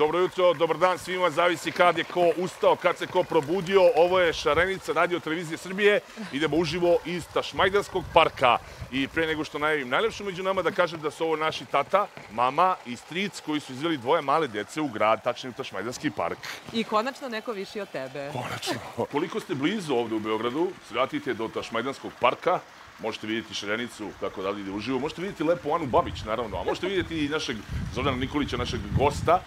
Dobro jutro, dobar dan svima, zavisi kad je ko ustao, kad se ko probudio. Ovo je Šarenica, radio televizije Srbije. Idemo uživo iz Tašmajdanskog parka. I pre nego što najavim najlepše među nama, da kažem da su ovo naši tata, mama i stric koji su izveli dvoje male dece u grad, tačnije u Tašmajdanski park. I konačno neko viši od tebe. Konačno. Koliko ste blizu ovde u Beogradu, svratite do Tašmajdanskog parka. Možete vidjeti Šarenicu, kako da ide uživo. Možete vidjeti lepo Anu Babić, naravno. A možete vidjeti i našeg Zorana Nikolića, našeg gosta,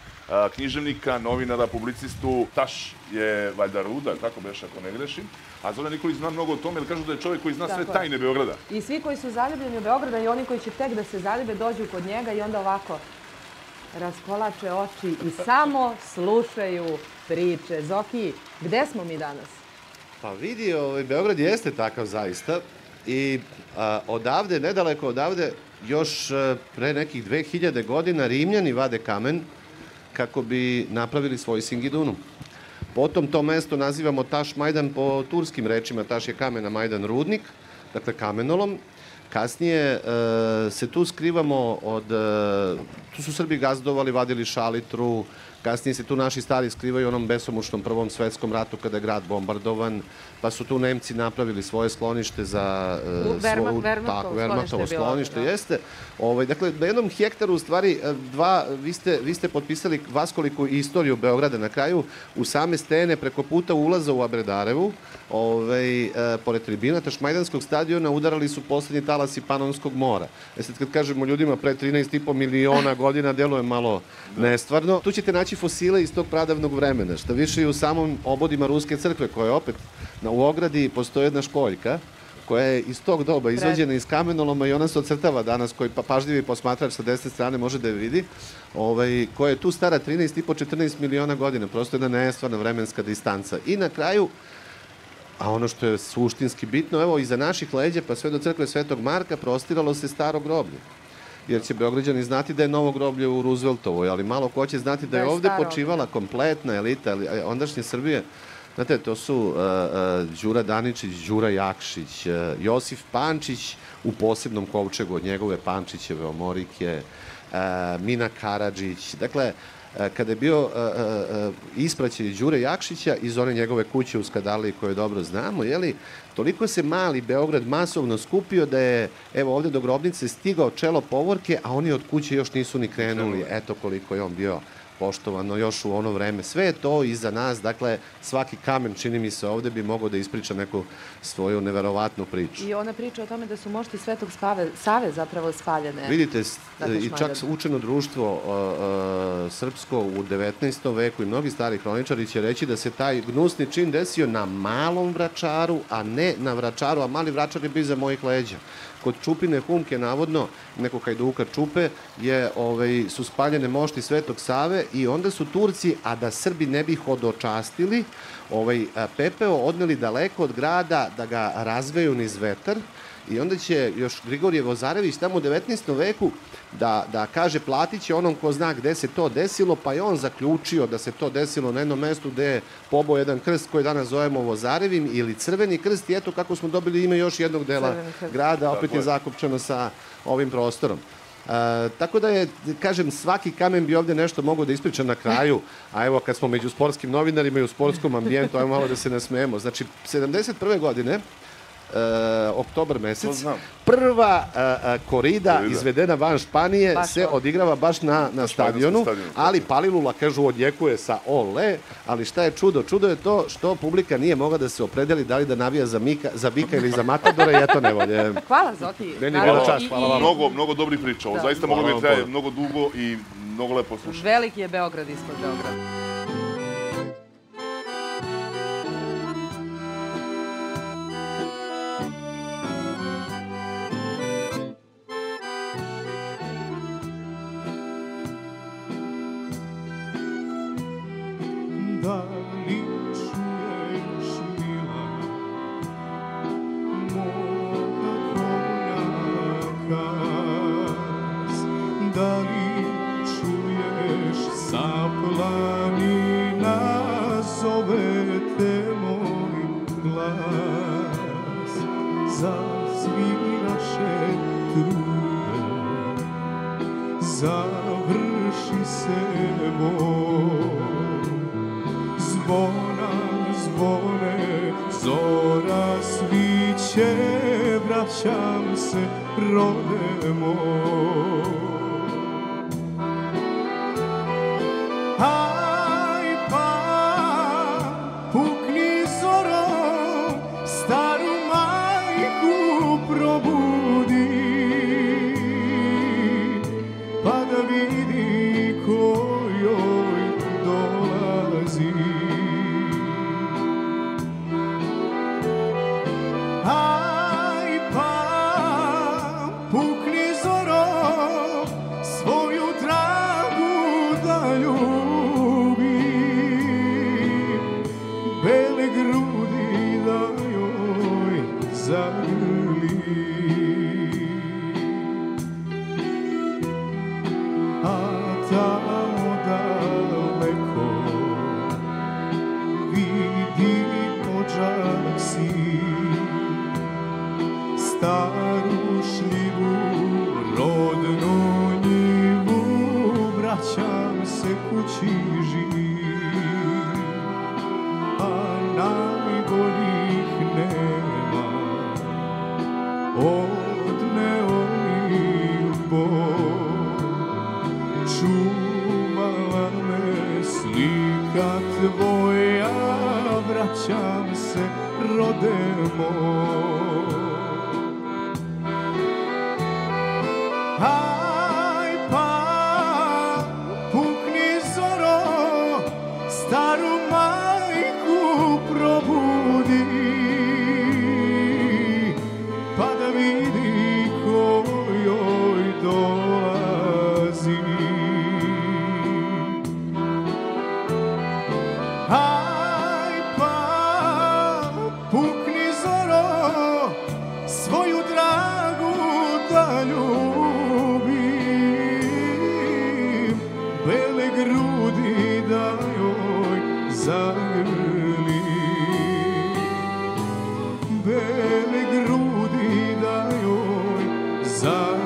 književnika, novinara, publicistu. Taš je valjda Ruda, tako beš ako ne grešim. A Zoran Nikolić zna mnogo o tome, jer kažu da je čovjek koji zna sve tajne Beograda. I svi koji su zaljubljeni u Beograda i oni koji će tek da se zaljube dođu kod njega i onda ovako raskolače oči i samo slušaju priče. Zoki, gde smo mi danas? Pa vidi, Beograd jeste takav zaista. I odavde, nedaleko odavde, još pre nekih 2000 godina Rimljani vade kamen kako bi napravili svoj Singidunum. Potom to mesto nazivamo Tašmajdan po turskim rečima. Taš je kamen, a Majdan rudnik, dakle kamenolom. Kasnije se tu skrivamo od... Tu su Srbi gazdovali, vadili šalitru. Kasnije se tu naši stari skrivaju u onom besomučnom Prvom svetskom ratu kada je grad bombardovan. Pa su tu Nemci napravili svoje sklonište za... Vermachtovo sklonište, jeste. Dakle, na jednom hektaru, u stvari, vi ste potpisali vaskoliku istoriju Beograda. Na kraju, u same stene, preko puta ulaza u Abredarevu, pored tribina Tašmajdanskog stadiona, udarali su poslednji talasi Panonskog mora. Sad kad kažemo ljudima pre 13,5 miliona godina, deluje malo nestvarno. Tu ćete naći fosile iz tog pradavnog vremena. Šta više i u samom obodima Ruske crkve, koja je opet u ogradi postoji jedna školjka koja je iz tog doba izvađena iz kamenoloma i ona se ocrtava danas, koji pažljivi posmatrač sa desne strane može da je vidi, koja je tu stara 13,5-14 miliona godina. Prosto jedna nestvarna vremenska distanca. I na kraju, a ono što je suštinski bitno, evo, iza naših leđa pa sve do crkve Svetog Marka prostiralo se staro groblje. Jer će Beograđani znati da je novo groblje u Rooseveltovoj, ali malo ko će znati da je ovde počivala kompletna elita ondašnje Srbije. Znate, to su Đura Daničić, Đura Jakšić, Josif Pančić u posebnom kovčegu od njegove Pančićeve omorike, Mina Karadžić. Dakle, kada je bio ispraćaj Đure Jakšića iz one njegove kuće u Skadali koje dobro znamo, toliko se mali Beograd masovno skupio da je, evo, ovde do grobnice stigao čelo povorke, a oni od kuće još nisu ni krenuli. Eto koliko je on bio poštovano još u ono vreme. Sve je to iza nas, dakle, svaki kamen, čini mi se, ovde bi mogao da ispriča neku svoju neverovatnu priču. I ona priča o tome da su mošti Svetog Save zapravo spaljene. Vidite, i čak učeno društvo srpsko u 19. veku i mnogi stari hroničari će reći da se taj gnusni čin desio na Malom Vračaru, a ne na Vračaru, a Mali Vračar je bio iza mojih leđa. Kod Čupine Humke, navodno, nekog hajduka Čupe, su spaljene mošti Svetog Save i onda su Turci, a da Srbi ne bi hodočastili, pepeo odneli daleko od grada da ga razveju niz vetar i onda će još Grigorije Vozarević tamo u 19. veku da kaže platit će onom ko zna gde se to desilo, pa je on zaključio da se to desilo na jednom mestu gde je pobao jedan krst koji danas zovemo Vozarevim ili Crveni krst i eto kako smo dobili ime još jednog dela grada, opet je zakopčano sa ovim prostorom. Tako da je, kažem, svaki kamen bi ovde nešto mogao da ispriča na kraju, a evo kad smo među sportskim novinarima i u sportskom ambijentu, ajmo malo da se nasmejemo. Znači, 71. godine, oktobar mesec, prva korida izvedena van Španije se odigrava baš na stadionu, ali Palilula, kažu, odjekuje sa ole, ali šta je čudo? Čudo je to što publika nije mogla da se opredeli da li da navija za bika ili za matadora i eto ne volje. Hvala, Zoki. Meni je bila čast, hvala vam. Mnogo dobrih priča. Ovo zaista moglo bi traje mnogo dugo i mnogo lepo slušati. Veliki je Beograd ispod Beograda. Da li čuješ, mila, moga konjaka? Da li čuješ sa planina zove te moj glas? Zasviraše trube, završi vrši se bol. Zvona zvone, zora sviće, vraćam se, rode moj. Aj pa, pukni zorom, staru majku probudi, pa da vidi ko joj dolazi. Aj pa, pukni zorom, svoju dragu da ljubi, bele grudi da joj zagrli. A tamo daleko vidi ođak si, staru šljivu, rodnu njivu, vraćam se kući živ, a najboljih nema od neonih bol. Čuvala me slika tvoja, vraćam se, rode moj. Aj pa, pukni zoro, staru majku probudi, pa da vidi ko joj dolazi. Aj pa, pukni zoro, svoju dragu da ljubim, bele grudi da joj zagrli, bele grudi da joj zagrli.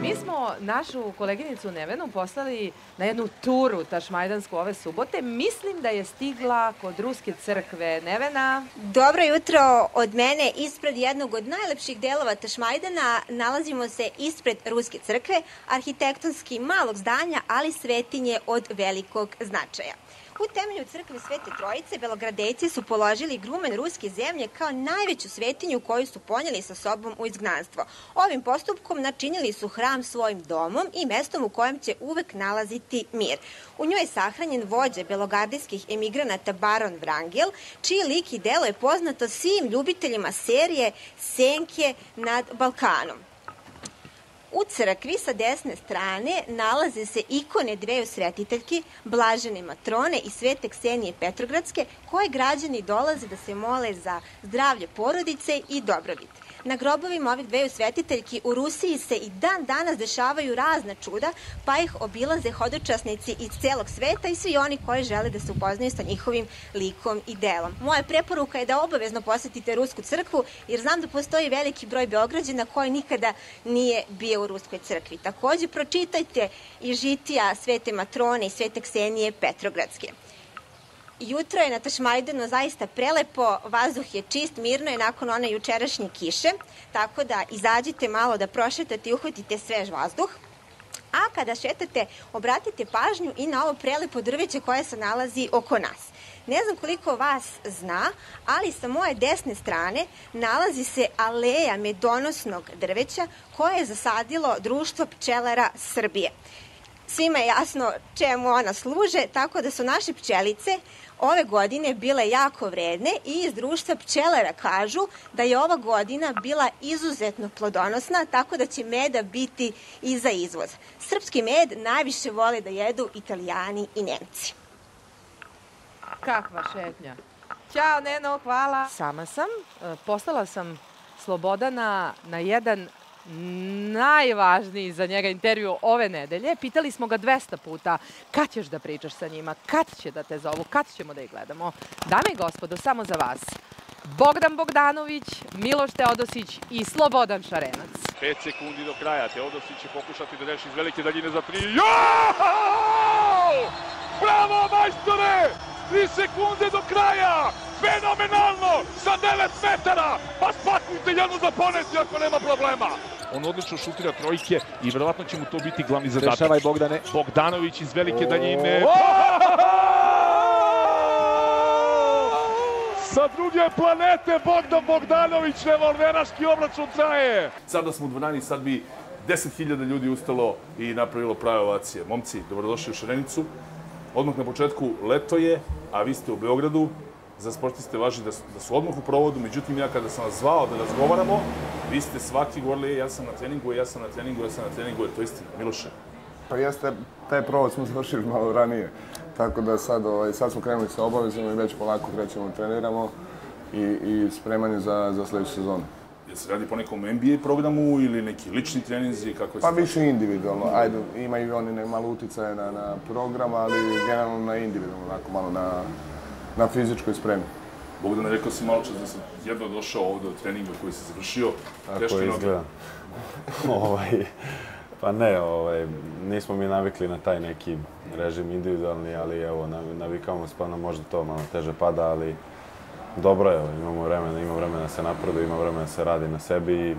Mi smo našu koleginicu Nevenu poslali na jednu turu tašmajdansku ove subote. Mislim da je stigla kod Ruske crkve. Nevena? Dobro jutro od mene. Ispred jednog od najlepših delova Tašmajdana nalazimo se ispred Ruske crkve, arhitektonski malog zdanja, ali svetinje od velikog značaja. U temelju crkve Svete Trojice Belogradejci su položili grumen ruske zemlje kao najveću svetinju koju su ponijeli sa sobom u izgnanstvo. Ovim postupkom načinili su hram svojim domom i mestom u kojem će uvek nalaziti mir. U njoj je sahranjen vođa belogardijskih emigranata baron Vrangel, čiji lik i delo je poznato svim ljubiteljima serije Senke nad Balkanom. U crkvi sa desne strane nalaze se ikone dveju svetiteljki, Blažene Matrone i Svete Ksenije Petrogradske, koje građani dolaze da se mole za zdravlje porodice i dobrobit. Na grobovima ovih dveju svetiteljki u Rusiji se i dan danas dešavaju razna čuda, pa ih obilaze hodočasnici iz celog sveta i svi oni koji žele da se upoznaju sa njihovim likom i delom. Moja preporuka je da obavezno posetite Rusku crkvu, jer znam da postoji veliki broj Beograđana koji nikada nije bio u Ruskoj crkvi. Takođe, pročitajte i žitija Svete Matrone i Svete Ksenije Petrogradske. Jutro je na Tašmajdanu zaista prelepo, vazduh je čist, mirno je nakon one jučerašnje kiše, tako da izađite malo da prošetate i uhvatite svež vazduh. A kada šetate, obratite pažnju i na ovo prelepo drveće koje se nalazi oko nas. Ne znam koliko vas zna, ali sa moje desne strane nalazi se aleja medonosnog drveća koje je zasadilo Društvo pčelara Srbije. Svima je jasno čemu ona služe, tako da su naše pčelice ove godine bile jako vredne i iz Društva pčelara kažu da je ova godina bila izuzetno plodonosna, tako da će meda biti i za izvoz. Srpski med najviše vole da jedu Italijani i Nemci. Kakva šetnja. Ćao, Neno, hvala. Sama sam. Poslala sam Slobodana na jedan najvažniji za njega intervju ove nedelje. Pitali smo ga 200 puta kad ćeš da pričaš sa njima, kad će da te zovu, kad ćemo da ih gledamo. Dame i gospodo, samo za vas. Bogdan Bogdanović, Miloš Teodosić i Slobodan Šarenac. 5 sekundi do kraja, Teodosić će pokušati da reši iz velike daljine za 3. Bravo, majstore! 3 sekunde do kraja! Fenomenalno! Sa 9 metara! Pa spakujte jednu za poneti ako nema problema! On odlično šutira trojke i verovatno će mu to biti glavni zadatak. Rešavaj, Bogdane. Bogdanović iz velike daljine. Sa druge planete Bogdan Bogdanović, revolveraški obračun traje. Sada smo u dvorani, sad bi 10.000 ljudi ustalo i napravilo prave ovacije. Momci, dobrodošli u Šarenicu. Odmah na početku, leto je, a vi ste u Beogradu. Za sportiste važi da su odmah u provodu, međutim ja kada sam vas zvao da razgovaramo, vi ste svaki govorili ja sam na treningu, ja sam na treningu, ja sam na treningu, je to istina, Miloše? Pa jeste, taj provod smo završili malo ranije, tako da sad smo krenuli sa obavezama i već polako krećemo, treniramo i spremanje za sledeću sezonu. Jel se radi po nekom NBA programu ili neki lični treninzi? Pa više individualno, ajde, imaju oni malo uticaje na program, ali generalno na individualno, onako malo na fizičkoj spremi. Bogdane, rekao si malo čas da sam jedno došao ovde od treninga koji se završio. Tako izgleda. Pa ne, nismo mi navikli na taj neki režim individualni, ali evo, navikamo se pa nam možda to malo teže pada, ali dobro je, imamo vremena da se napreduje, ima vremena da se radi na sebi i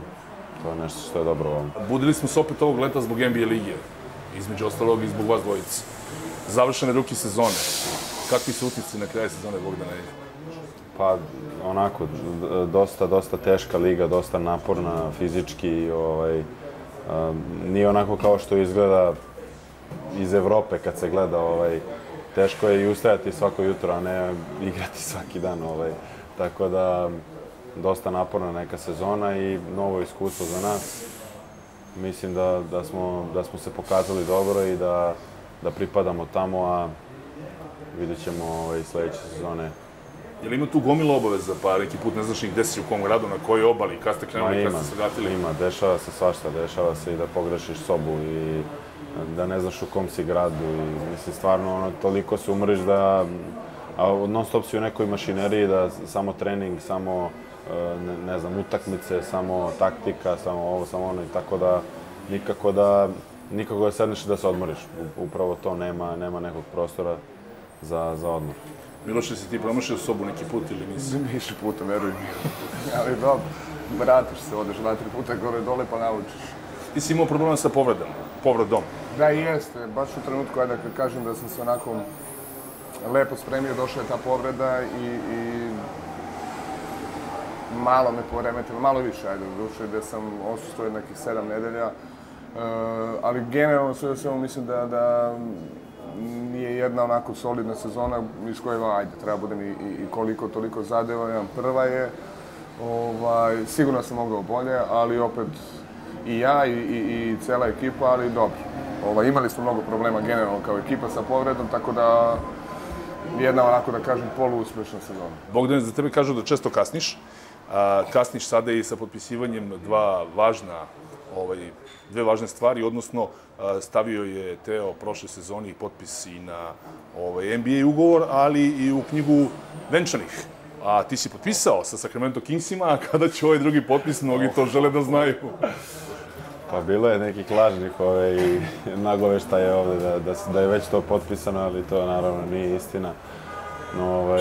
to je nešto što je dobro ovom. Budili smo se opet ovog leta zbog NBA lige, između ostalog i zbog vas dvojice. Završene ruki sezone. Kakvi su utisci na kraju sezone, Bogdane? Pa, onako, dosta teška liga, dosta naporna fizički. Nije onako kao što izgleda iz Evrope kad se gleda. Teško je i ustajati svako jutro, a ne igrati svaki dan. Tako da, dosta naporna neka sezona i novo iskustvo za nas. Mislim da smo se pokazali dobro i da pripadamo tamo, a vidjet ćemo sledeće sezone. Je li ima tu gomila obaveza, pa neki put ne znaš ni gde si u kom gradu, na kojoj obali, kad ste krenuli, kad ste se vratili? Ima, dešava se svašta, dešava se i da pogrešiš sobu i da ne znaš u kom si gradu i mislim stvarno toliko se umriš da non stop si u nekoj mašineriji da samo trening, samo ne znam, utakmice, samo taktika, samo ovo, samo ono i tako da nikako da sedneš i da se odmoriš. Upravo to nema nekog prostora za odmor. Miloše, si ti promašio sobu neki put ili nisi? Više puta, veruj mi. Ali dobro, vratiš se, odeš 2-3 puta gore dole pa naučiš. Ti si imao problema sa povredom. Da, jeste. Baš u trenutku, kad kažem da sam se onako lepo spremio, došla je ta povreda i malo me poremetilo, malo više, ajde, u duše, gde sam osustvovao nekih 7 nedelja. Ali generalno sve u svemu mislim da nije jedna onako solidna sezona iz koje, ajde, treba budem i koliko toliko zadovoljan. Prva je, sigurno sam mogao bolje, ali opet i ja i cela ekipa, ali dobro. Imali smo mnogo problema generalno kao ekipa sa povredom, tako da jedna onako, da kažem, poluuspešna sezona. Bogdane, za tebe kažu da često kasniš. Kasniš sada i sa potpisivanjem dve važne stvari, odnosno stavio je Teo prošle sezoni potpis i na NBA ugovor, ali i u knjigu venčanih. A ti si potpisao sa Sacramento Kingsima, a kada će ovaj drugi potpis, mnogi to žele da znaju. Pa bilo je nekih lažnih nagoveštaja ovde da je već to potpisano, ali to naravno nije istina. No,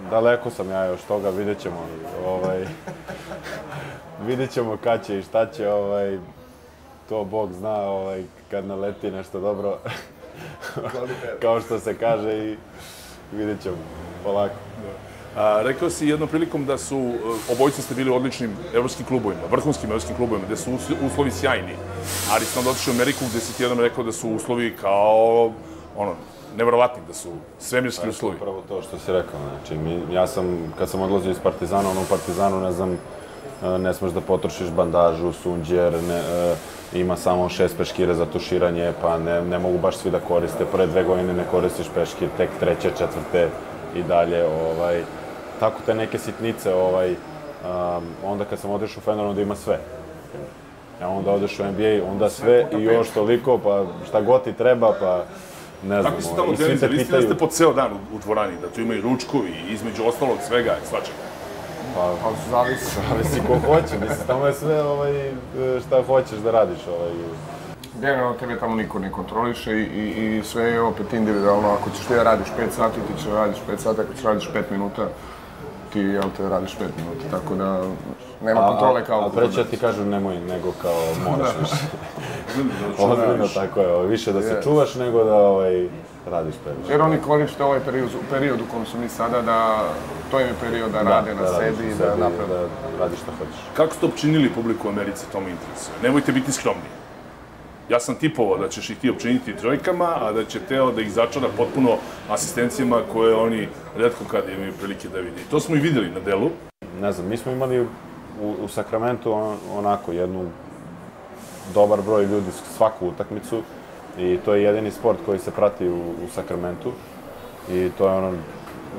daleko sam ja još toga, vidjet ćemo. Vidjet ćemo kad će i šta će, to Bog zna kad naleti nešto dobro, kao što se kaže i vidjet ćemo, polako. Rekao si jednom prilikom da su, obojica ste bili u odličnim evropskim klubovima, vrhunskim evropskim klubovima, gde su uslovi sjajni, ali ste onda otišli u Ameriku gde si ti jednom rekao da su uslovi kao, neverovatni, da su svemirski uslovi. Upravo to što si rekao, znači, ja sam, kad sam odlazio iz Partizana, u Partizanu, ne znam, ne smeš da potrošiš bandažu, sunđer, ima samo 6 peškire za tuširanje, pa ne mogu baš svi da koriste. Prve 2 godine ne koristiš peškir, tek 3., 4. i dalje. Tako te neke sitnice, onda kad sam odeš u Fener, onda ima sve. A onda odeš u NBA, onda sve i još toliko, pa šta god ti treba, pa ne znam. Kako se tamo trenizali? Vi ste po ceo dan u dvorani, da tu ima i ručkovi, između ostalog svega i svačega. Pa, zavisi ko hoće, mislim, tamo je sve šta hoćeš da radiš. Generalno tebe tamo niko ne kontroliše i sve je opet individualno. Ako ćeš ti da radiš 5 sati, ti ćeš da radiš 5 sati, ako ćeš radiš 5 minuta, ti radiš 5 minuta, tako da nema kontrole kao... A preće ti kažu nemoj, nego kao moraš više. Ozbiljno, tako je, više da se čuvaš nego da radiš previše. Jer oni koriste ovaj period u kojem su mi sada, da to im je period da rade na sebi i da naprave. Da radiš šta hoćeš. Kako ste opčinili publiku u Americi, to me interesuje. Nemojte biti skromni. Ja sam tipovao da ćeš ih ti opčiniti trojkama, a da će Teo da ih začara potpuno asistencijama koje oni retko kad imaju prilike da vidi. To smo i videli na delu. Ne znam, mi smo imali u Sakramentu onako jednu dobar broj ljudi svaku utakmicu i to je jedini sport koji se prati u Sakramentu i to je ono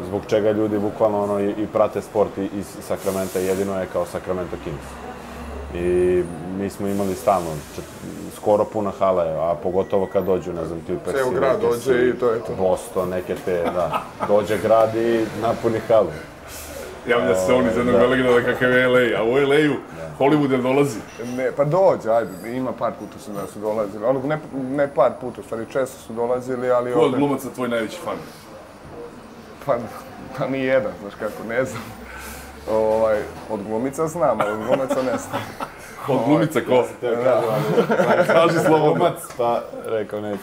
zbog čega ljudi bukvalno i prate sport iz Sakramenta, jedino je kao Sacramento Kings. I mi smo imali stalno, skoro puna hala, a pogotovo kad dođu, ne znam, ti u Persiji. Ceo grad dođe i to je to. Boston, neke te, da. Dođe grad i napuni halu. Javlja se on iz jednog Velegrada kakav je LA, a u LA-u Hollywood ne dolazi. Ne, pa dođe, ajde, ima par puta su dolazili. Ne par puta, u stvari često su dolazili, ali... Ko od glumaca tvoj najveći fan? Pa ni jedan, znaš kako, ne znam. Od glumica znam, ali od glumaca ne znam. Od glumica ko? Kaži slobodno. Pa rekao neću.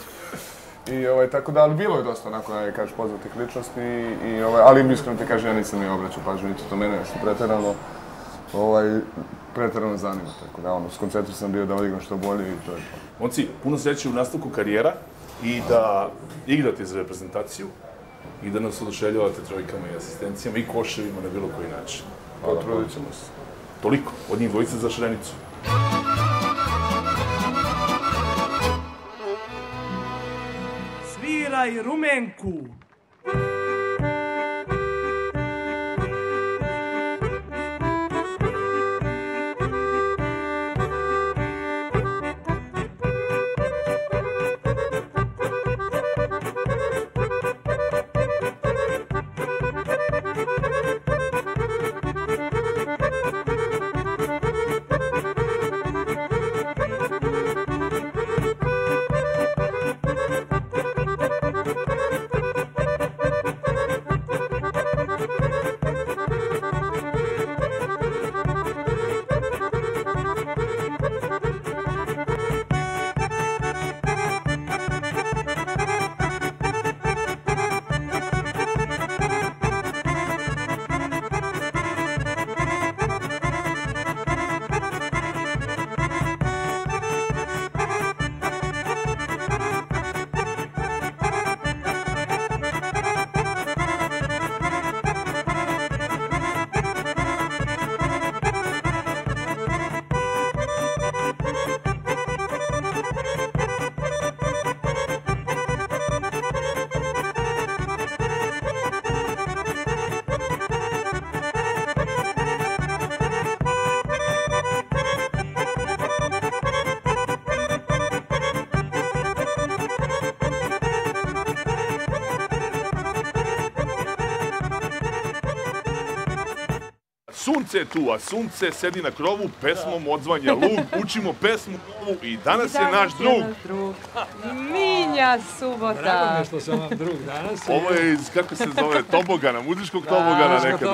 Tako da, ali bilo je dosta onako, kažeš, poznatih ličnosti, ali iskreno ti kažem, ja nisam ni obraćao pažnju, niti to mene nešto preterano zanima, tako da, skoncentruo sam bio da odigram što bolje i to je to. Momci, puno sreće u nastavku karijera i da igrate za reprezentaciju i da nas oduševljavate trojkama i asistencijama i koševima na bilo koji način. Potrudit ćemo se. Toliko, od njih dvojice za Šarenicu. Sviraj Rumenku! Sunce je tu, a sunce sedi na krovu, pesmom odzvanja lug, učimo pesmu novu i danas je naš drug. Minja Subota. Drago mi je što sam vam drug danas. Ovo je iz, kako se zove, tobogana, muzičkog tobogana nekada.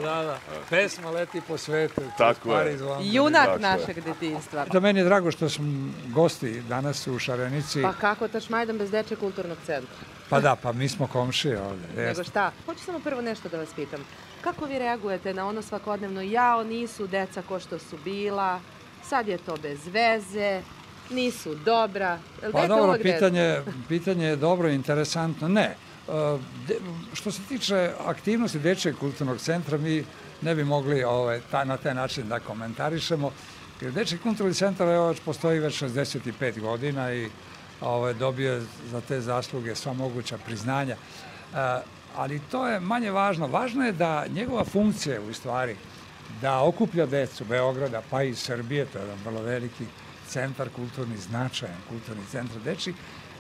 Da. Pesma leti po svetu. Tako je. Junak našeg detinjstva. Da, meni je drago što smo gosti danas u Šarenici. Pa kako Tašmajdan bez Dečijeg kulturnog centra? Pa da, pa mi smo komšije ovde. Nego šta? Hoću samo prvo nešto da vas pitam. Kako vi reagujete na ono svakodnevno, jao, nisu deca ko što su bila, sad je to bez veze, nisu dobra? Pa dobro, pitanje je dobro i interesantno. Ne. Što se tiče aktivnosti Dečijeg kulturnog centra, mi ne bi mogli na taj način da komentarišemo. Jer Dečiji kulturni centar postoji već 65 godina i dobio za te zasluge sva moguća priznanja. Ali to je manje važno. Važno je da njegova funkcija u stvari da okuplja decu Beograda pa i Srbije, to je jedan vrlo veliki centar, kulturni značajan, kulturni centar dečiji,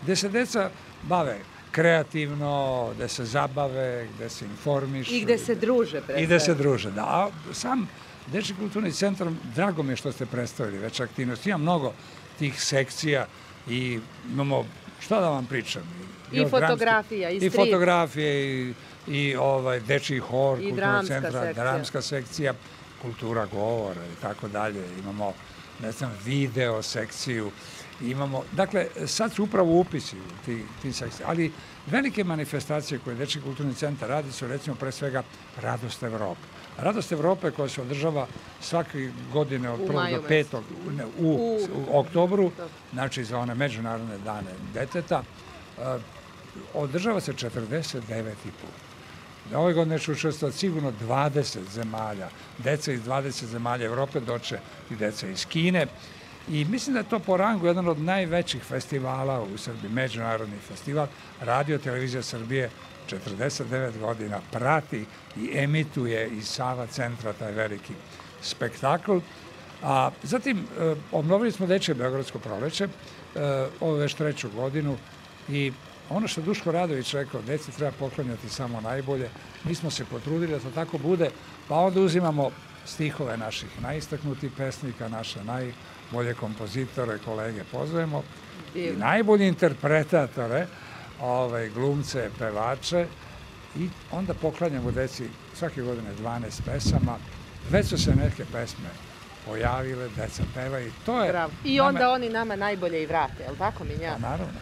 gde se deca bave kreativno, gde se zabave, gde se informišu. I gde se druže. I gde se druže, da. A sam Dečiji kulturni centar, drago mi je što ste predstavili već aktivnosti. Ima mnogo tih sekcija i imamo, šta da vam pričam? I fotografija, i street. I fotografije, i dečiji hor, kulturnog centra, dramska sekcija, kultura govora i tako dalje. Imamo, ne znam, video sekciju. Imamo, dakle, sad su upravo upisi u ti sekcije, ali velike manifestacije koje Dečiji kulturni centar radi su, recimo, pre svega Radost Evrope. Radost Evrope koja se održava svake godine od 1. do 5. u oktobru, znači za one međunarodne dane deteta, održava se 49. put. Ove godine će učestvovati sigurno 20 zemalja, deca iz 20 zemalja Evrope, doće i deca iz Kine. I mislim da je to po rangu jedan od najvećih festivala u Srbiji, međunarodni festival. Radio Televizija Srbije 49 godina prati i emituje iz Sava centra taj veliki spektakl. A zatim obnovili smo Dečije Beogradsko proleće, ovo već 3. godinu, i ono što Duško Radović rekao, deci treba poklanjati samo najbolje. Mi smo se potrudili da to tako bude, pa onda uzimamo stihove naših najistaknutih pesnika, naše najbolje kompozitore, kolege pozovemo i najbolje interpretatore, glumce, pevače, i onda poklanjamo deci svake godine 12 pesama. Već su se neke pesme pojavile, deca pevaju i to je... Bravo. I onda oni nama najbolje i vrate, je li tako, Minja? Pa naravno.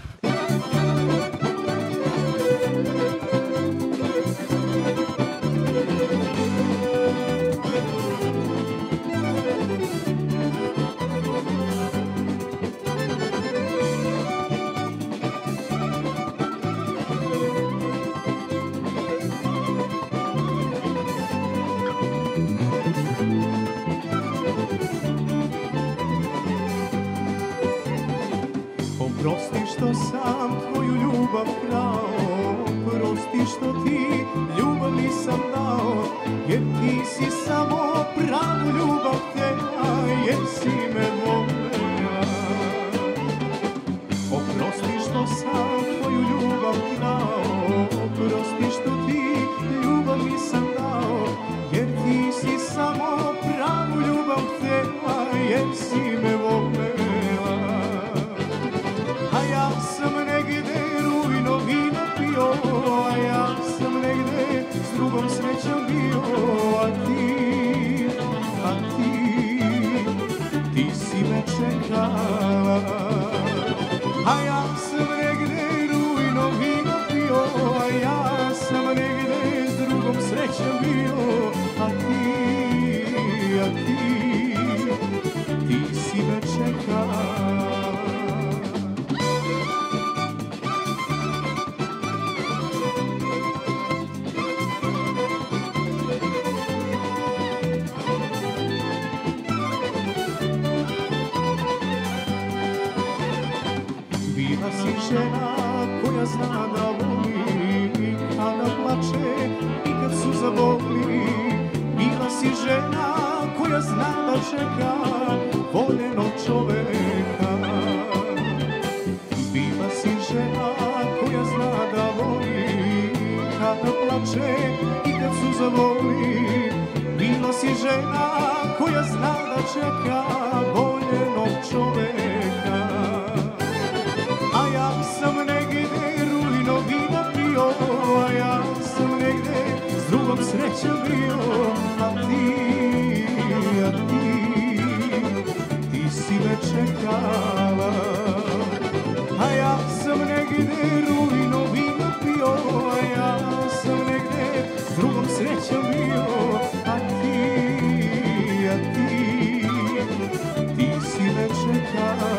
Prosti što sam tvoju ljubav krao, prosti što ti ljubav nisam dao, jer ti si samo pravu ljubav htjela, jer si me voljela. Oprosti što sam tvoju ljubav krao, prosti što ti ljubav nisam dao, jer ti si samo pravu ljubav htjela, jer si me voljela. A ja sam negdje rujno vino pio, a ja sam negdje s drugom srećom bio, a ti si me čekala. A ja sam negdje rujno vino pio, a ja sam negdje s drugom srećom bio, a ti si me čekala. Žena koja zna da voli, kada plače i kad suza boli. Bila si žena koja zna da čeka voljenog čoveka. Bila si žena koja zna da voli, kada plače i kad suza boli. Bila si žena koja zna da čeka voljenog čoveka. A ja sam negdje rujno vino pio, a ja sam negdje s drugom srećom bio, a ti si me čekala. A ja sam negdje rujno vino pio, a ja sam negdje s drugom srećom bio, a ti si me čekala.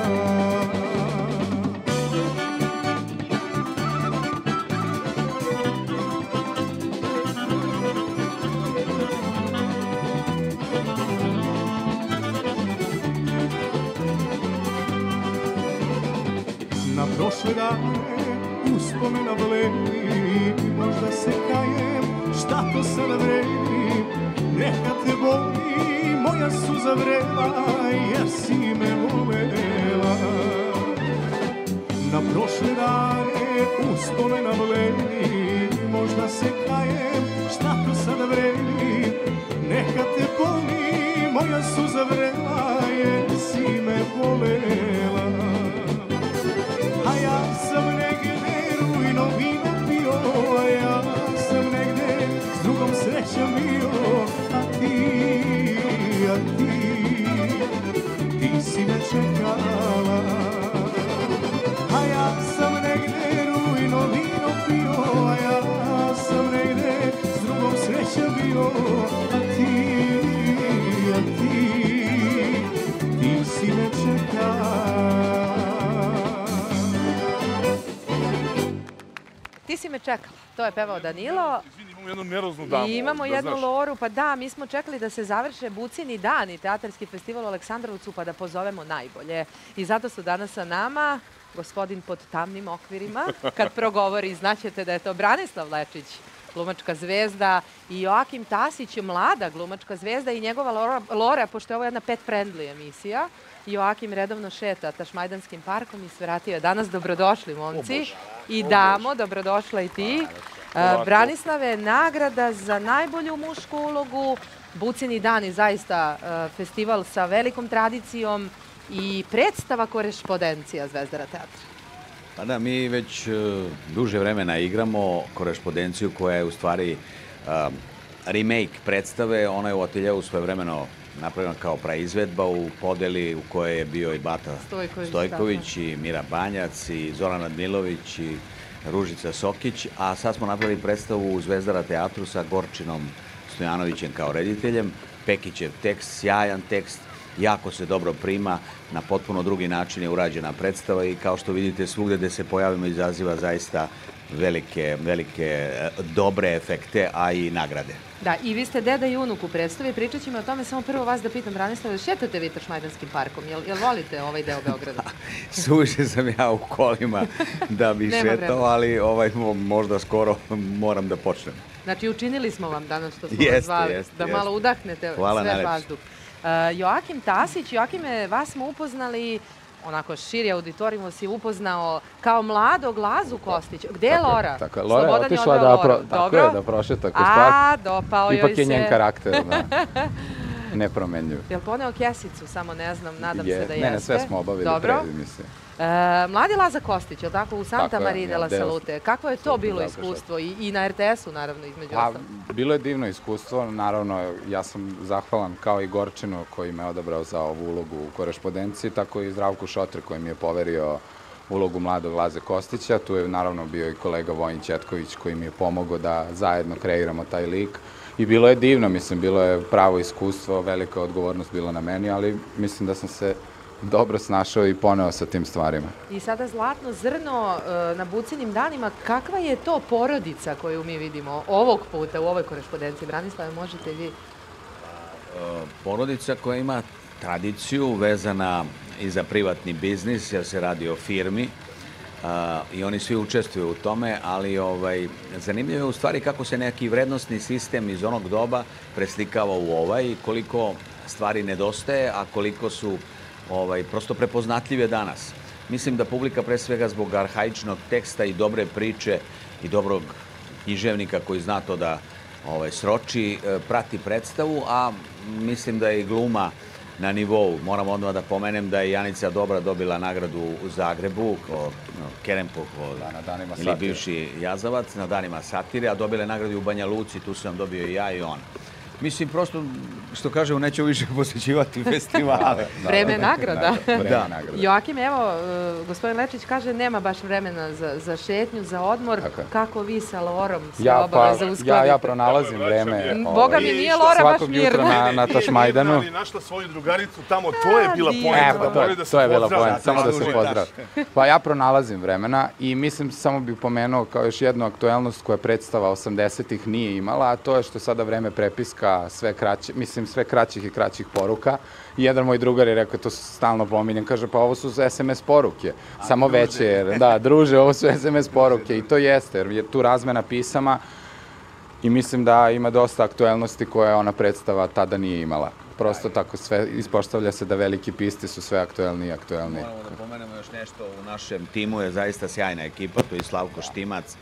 Prošle dane uspomena bledi, možda se kajem, šta to sada vredi. Neka te boli moja suza vrela, jer si me volela. na prošle dane uspomena bledi, možda se kajem, šta to sad vredi, neka te boli, moja suza vrela, jer si me volela. A ja sam negde rujno vino pio, a ja sam negde s drugom srećom bio, a ti si me čekala. A ja sam negde rujno vino pio, a ja sam negde s drugom srećom bio, a ti si me čekala. Ti si me čekala, to je pevao Danilo. Izvini, imamo jednu neroznu damu. I imamo da jednu znaš. Loru, pa da, mi smo čekali da se završe Bucini dani, teatarski festival u Aleksandrovcu, pa da pozovemo najbolje. I zato su danas sa nama gospodin pod tamnim okvirima. Kad progovori, znaćete da je to Branislav Lečić, glumačka zvezda, i Joakim Tasić, mlada glumačka zvezda, i njegova Lora, pošto je ovo jedna pet-friendly emisija. Joakim redovno šeta Tašmajdanskim parkom i svratio je danas. Dobrodošli, momci. I damo, dobrodošla i ti. Branislave, nagrada za najbolju mušku ulogu. Bucini dani, zaista festival sa velikom tradicijom i predstava Korešpondencija Zvezdara teatra. Pa da, mi već duže vremena igramo Korešpondenciju koja je u stvari remake predstave. Ona je u ateljeu svojevremeno napravljena kao praizvedba u podeli u kojoj je bio i Bata Stojković i Mira Banjac i Zoran Admilović i Ružica Sokić, a sad smo napravili predstavu u Zvezdara teatru sa Gorčinom Stojanovićem kao rediteljem. Pekićev tekst, sjajan tekst, jako se dobro prima, na potpuno drugi način je urađena predstava i kao što vidite svugde gde se pojavimo izaziva zaista velike dobre efekte, a i nagrade. Da, i vi ste deda i unuk u predstavi. Pričat ćemo o tome, samo prvo vas da pitam, Branislave, šetate vi Tašmajdanskim parkom? Jel volite ovaj deo Beograda? Suviše sam ja u kolima da bi šetao, ali možda skoro moram da počnem. Znači, učinili smo vam danas što smo vas zvali, da malo udahnete sve vazduh. Joakim Tasić, Joakime, vas smo upoznali, onako širi auditorijum vas je upoznao kao mladog Lazu Kostića. Gde je Lora? Tako je, Lora je otišla da prošeta kroz park. Dopao joj se. Ipak je njen karakter nepromenljiv. Jel poneo kesicu, samo ne znam, nadam se da jeste. Ne, sve smo obavili pre, mislim. Mladi Laza Kostić, je li tako, u Santa Maria de la Salute. Kako je to bilo iskustvo? I na RTS-u, naravno, između ostalog. Bilo je divno iskustvo. Naravno, ja sam zahvalan kao i Gorčinu koji me odabrao za ovu ulogu u Korešpondenciji, tako i Zdravku Šotre koji mi je poverio ulogu mladog Laze Kostića. Tu je naravno bio i kolega Vojin Ćetković koji mi je pomogao da zajedno kreiramo taj lik. I bilo je divno, mislim, bilo je pravo iskustvo, velika odgovornost bila na meni, ali mislim da sam se dobro snašao i poneo sa tim stvarima. I sada zlatno zrno na Bucinim danima. Kakva je to porodica koju mi vidimo ovog puta u ovoj Korešpondenciji? Branislave, možete vi? Porodica koja ima tradiciju vezana i za privatni biznis, jer se radi o firmi i oni svi učestvuju u tome, ali zanimljivo je u stvari kako se neki vrednostni sistem iz onog doba preslikava u ovaj, koliko stvari nedostaje, a koliko su prosto prepoznatljive danas. Mislim da publika pre svega zbog arhaičnog teksta i dobre priče i dobrog književnika koji zna to da sroči, prati predstavu, a mislim da je i gluma na nivou. Moram odmah da pomenem da je Janica Dobra dobila nagradu u Zagrebu, Kerempo ili bivši Jazavac, na danima satire, a dobila je nagradu u Banja Luci, tu sam dobio i ja i on. Mislim, prosto, što kažemo, neću više posjećivati festivale. Vreme nagrada. Joakim, evo, gospodin Lečić kaže nema baš vremena za šetnju, za odmor. Kako vi sa Lorom sve obaveze uskladite? Ja pronalazim vreme. Boga mi nije Lora baš mirna. Na Tašmajdanu. Ali našla svoju drugaricu tamo, to je bila poenta. To je bila poenta, samo da se pozdrav. Pa ja pronalazim vremena i mislim, samo bih pomenuo kao još jednu aktuelnost koja predstava 80-ih nije imala, a to je što je sada vreme prepiska sve kraćih i kraćih poruka. I jedan moj drugar je rekao, to stalno pominjem, kaže, pa ovo su SMS poruke, samo veće. Da, druže, ovo su SMS poruke i to jeste, jer je tu razmena pisama i mislim da ima dosta aktuelnosti koje ona predstava tada nije imala. prosto tako sve ispostavlja se da veliki pisti su sve aktuelni i aktuelni. Moramo da pomenemo još nešto, u našem timu je zaista sjajna ekipa, to je Slavko Štimac,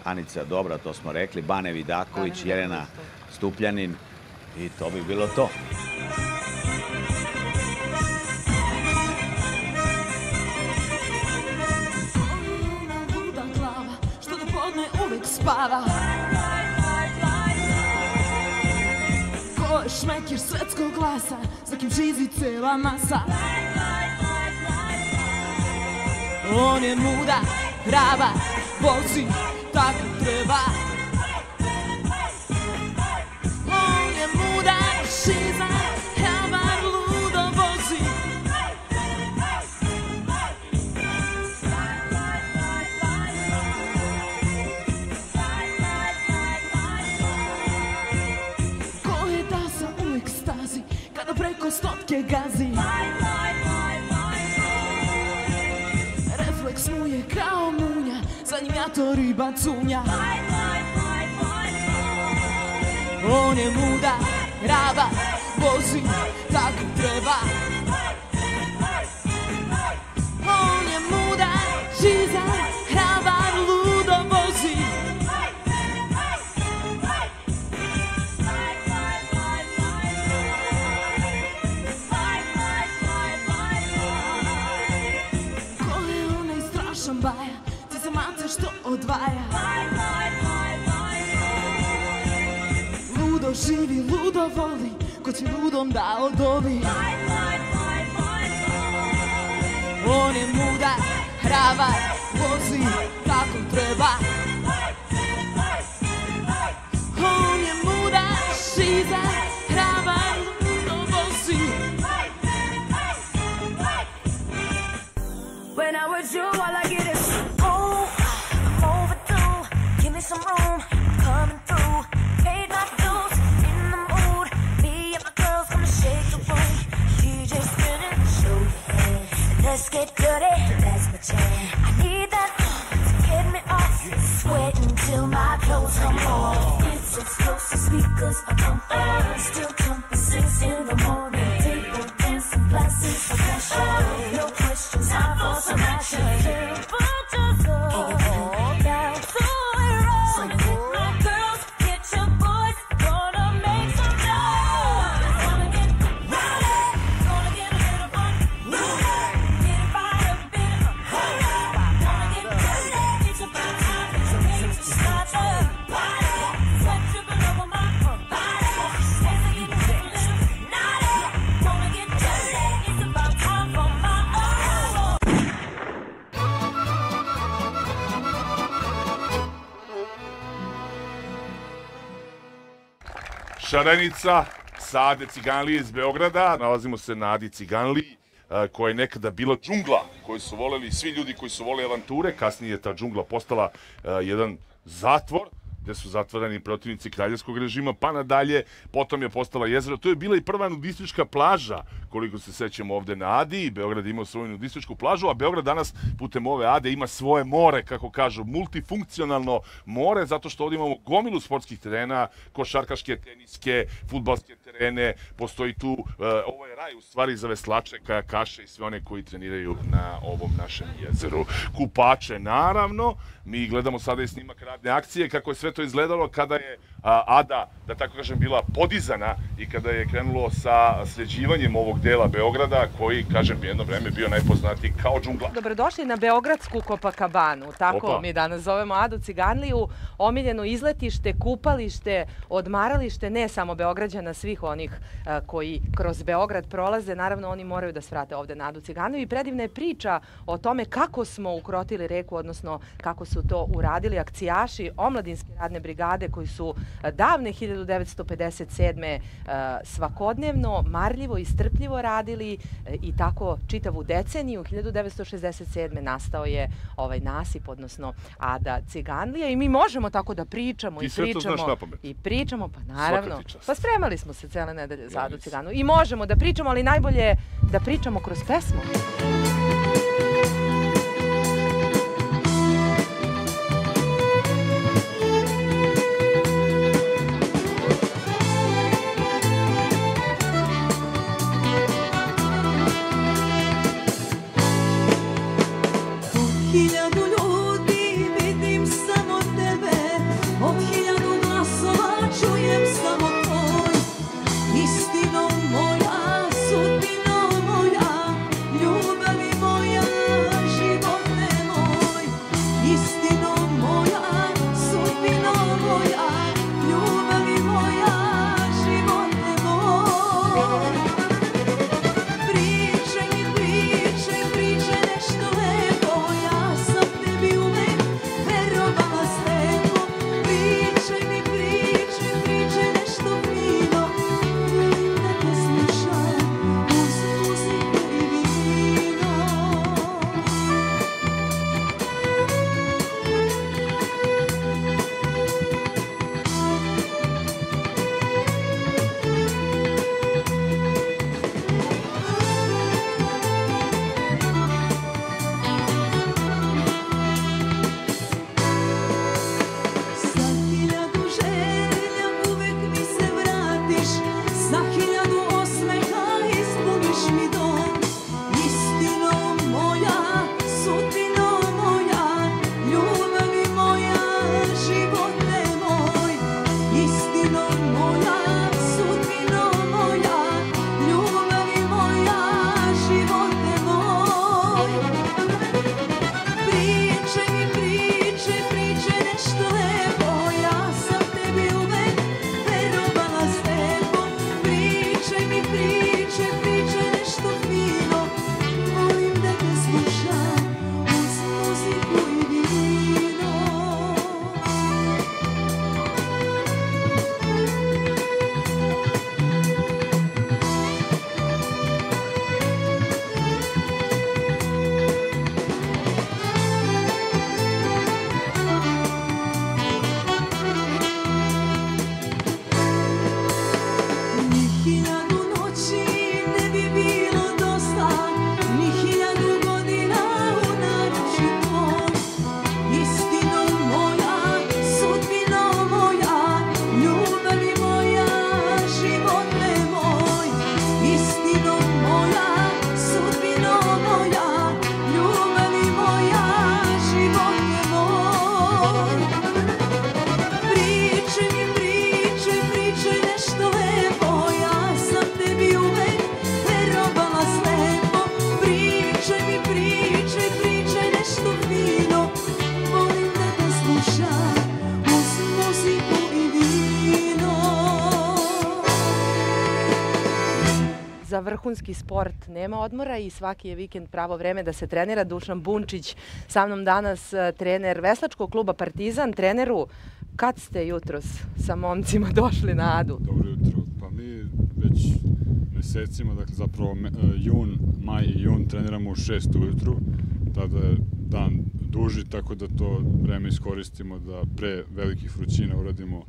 Anica Dobra, to smo rekli, Bane Vidaković, Jelena Stupljanin i to bi bilo to. Što do podne uvek spava. Ko je šmekir svetskog glasa, za kim žizi cela masa. On je muda, hraba, vozi, tako treba. On je muda, šiza, hrabar, ludo vozi. Ko je tasa u ekstazi, kada preko stotke gazi. Refleks mu je kao munja, za njim ja to riba cunja. On je muda, raba, vozi, tako treba. On je muda, žiza, hrabar, ludo vozi. Ko je onaj strašan baja, ti se mace što odvaja. Ludo živi, ludo voli, ko će ludom da odoli. On je muda, hrabar, vozi, tako treba. On je muda, šiza, hrabar, ludo vozi. When I'm with you, all I get is oh, I'm overdue. Give me some room, coming through. Paid my dues, in the mood. Me and my girls gonna shake the room. DJ spinning, show your hand. Let's get dirty, that's my jam. I need that to get me off. Sweating till my clothes come off. It's explosive, speakers are pumping. Still jumping 6 in the morning. People dancing, blasting for passion. No questions, time for some action. Simple just go down to it roll. So get my girls, get your boys, gonna make some noise. Gonna get rowdy, gonna get a little fun. Get it fired up, bit of gonna get dirty, it's about time. So make it start the party. Sweat dripping over my body. As I get a little naughty, gonna get dirty, it's about time for my own. Šarenica sa Ade Ciganlije iz Beograda. Nalazimo se na Adi Ciganliji, koja je nekada bila džungla, koju su voleli svi ljudi koji su voleli avanture. Kasnije je ta džungla postala jedan zatvor, gde su zatvarani protivnici kraljevskog režima, pa nadalje, potom je postala jezero. To je bila i prva nudistička plaža, koliko se sećamo ovde na Adi. Beograd ima svoju nudističku plažu, a Beograd danas putem ove Ade ima svoje more, kako kažu, multifunkcionalno more, zato što ovde imamo gomilu sportskih terena, košarkaške, teniske, fudbalske terene, postoji tu, ovo je raj u stvari za veslače, kajakaše i sve one koji treniraju na ovom našem jezeru. Kupače, naravno, mi gledamo sada i snimak radne akcije, kako je sve to izgledalo kada je Ada, da tako kažem, bila podizana i kada je krenulo sa sređivanjem ovog dela Beograda, koji, kažem, jedno vreme bio najpoznatiji kao džungla. Dobrodošli na Beogradsku Copacabanu, tako mi danas zovemo Adu Ciganliju, omiljeno izletište, kupalište, odmaralište, ne samo Beograđana, svih onih koji kroz Beograd prolaze. Naravno, oni moraju da svrate ovde na Adu Ciganliju i predivna je priča o tome kako smo ukrotili reku, odnosno kako su to uradili akcijaši omladinske radne brigade koji su davne 1957. Svakodnevno, marljivo i strpljivo radili i tako čitavu deceniju. 1967. nastao je ovaj nasip, odnosno Ada Ciganlija i mi možemo tako da pričamo i pričamo i pričamo, pa naravno. Pa spremali smo se cele nedelje za Adu Ciganliju i možemo da pričamo, ali najbolje da pričamo kroz pesmu. vrhunski sport nema odmora i svaki je vikend pravo vreme da se trenira. Dušan Bunčić sa mnom danas, trener veslačkog kluba Partizan. Treneru, kad ste jutros sa momcima došli na Adu? Dobro jutro. Pa mi već mesecima, dakle zapravo maj i jun treniramo u 6 ujutru. Tada je dan duži, tako da to vreme iskoristimo da pre velikih vrućina uradimo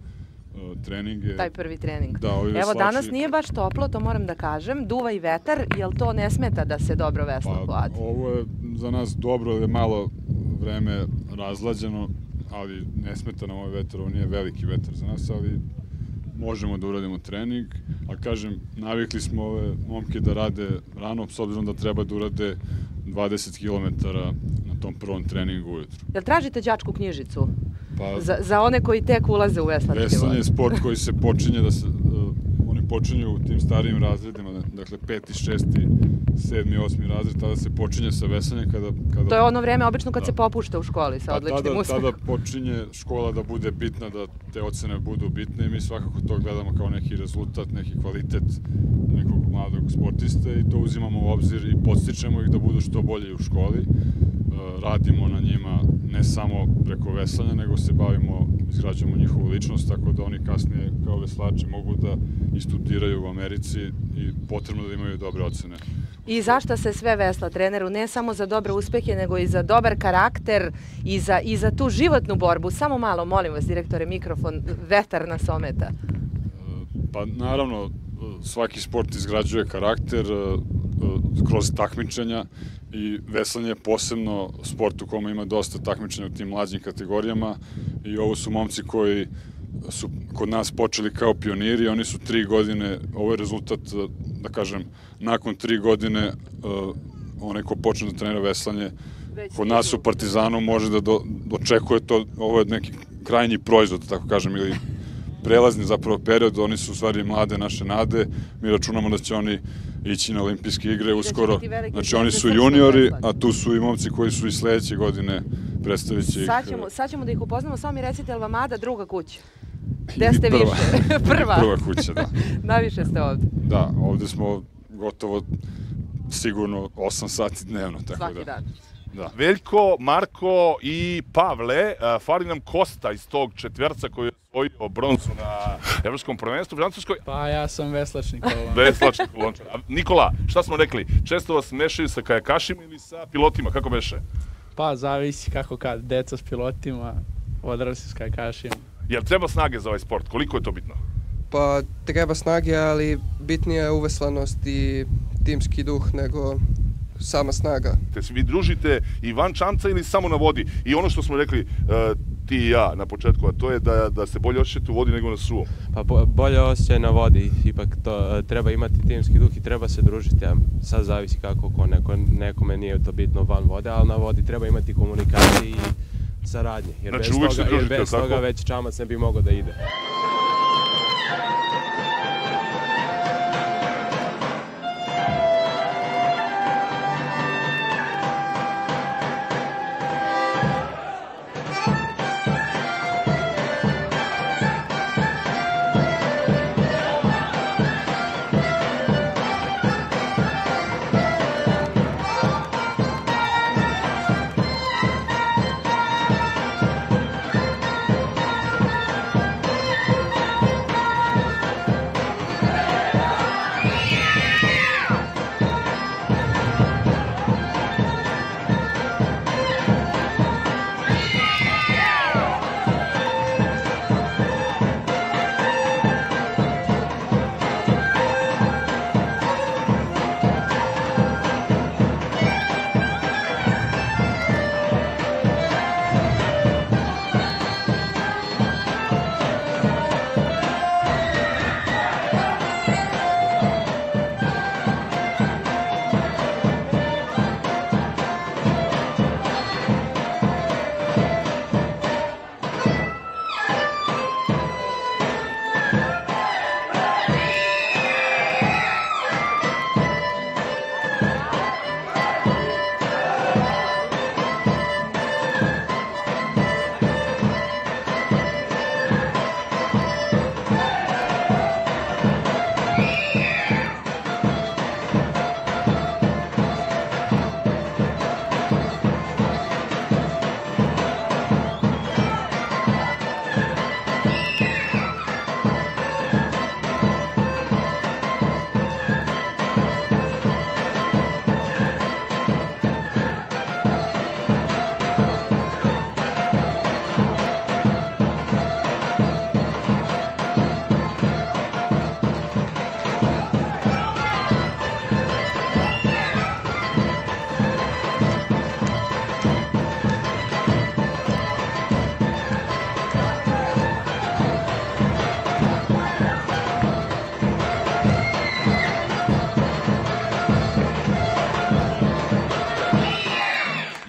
treninge. Taj prvi trening. Da, ovi Evo, danas nije baš toplo, to moram da kažem. Duva i vetar, jel to ne smeta da se dobro vesla po Adi? Ovo je za nas dobro, je malo vreme razlađeno, ali ne smeta nam ovaj vetar, ovo nije veliki vetar za nas, ali možemo da uradimo trening, a kažem, navikli smo ove momke da rade rano, s obzirom da treba da urade 20 km na tom prvom treningu ujutru. Jel tražite đačku knjižicu? Pa, za one koji tek ulaze u veslački voz? Veslanje je sport koji se počinje oni počinju u tim starijim razredima, dakle 5., 6., 7., 8. razred, tada se počinje sa veslanjem kada... To je ono vreme obično kad se popušta u školi sa odličnim uspehom. Tada počinje škola da bude bitna, da te ocene budu bitne i mi svakako to gledamo kao neki rezultat, neki kvalitet nekog mladog sportiste i to uzimamo u obzir i podstičemo ih da budu što bolji u školi. Radimo na njima ne samo preko veslanja, nego se bavimo, izgrađujemo njihovu ličnost, tako da oni kasnije kao veslači mogu da i studiraju u Americi i potrebno da imaju dobre ocene. I zašto se sve vesla, treneru? Ne samo za dobre uspehe, nego i za dobar karakter i za tu životnu borbu. Samo malo, molim vas, direktore, mikrofon, vetar nas ometa. Pa naravno, svaki sport izgrađuje karakter kroz takmičenja i veslanje je posebno sport u kome ima dosta takmičenja u tim mlađim kategorijama i ovo su momci koji su kod nas počeli kao pioniri, oni su 3 godine, ovo je rezultat, da kažem, nakon 3 godine onaj ko počne da trenira veslanje kod nas u Partizanu može da dočekuje to, ovo je neki krajnji proizvod, da tako kažem, ili prelazni zapravo period, oni su u stvari mlade naše nade, mi računamo da će oni ići na olimpijske igre uskoro, znači oni su juniori, a tu su i momci koji su i sledeće godine predstavit će ih. Sad ćemo da ih upoznamo, samo mi recite, je li vam Ada druga kuća? Gde ste više? Prva. Prva kuća, da. Najviše ste ovde. Da, ovde smo gotovo sigurno 8 sati dnevno. Svaki dan. Da. Veljko, Marko i Pavle, fali nam Kosta iz tog četverca koji je osvojio bronzu na Evropskom prvenstvu u Francuskoj. Pa ja sam veslačni kolončar. Veslačni kolončar. Nikola, šta smo rekli? Često vas mešaju sa kajakašima ili sa pilotima? Kako beše? Pa zavisi kako kad. Deca s pilotima, odrasli s kajakašima. Jel treba snage za ovaj sport? Koliko je to bitno? Pa treba snage, ali bitnija je uveslanost i timski duh nego sama snaga. Te se vi družite i van čamca ili samo na vodi? I ono što smo rekli ti i ja na početku, a to je da se bolje osjećate u vodi nego na suvom. Pa bolje osjećaj na vodi, ipak to treba imati timski duh i treba se družiti, a sad zavisi kako nekome nije to bitno van vode, ali na vodi treba imati komunikacije i saradnje, jer bez toga već čamac ne bi mogao da ide.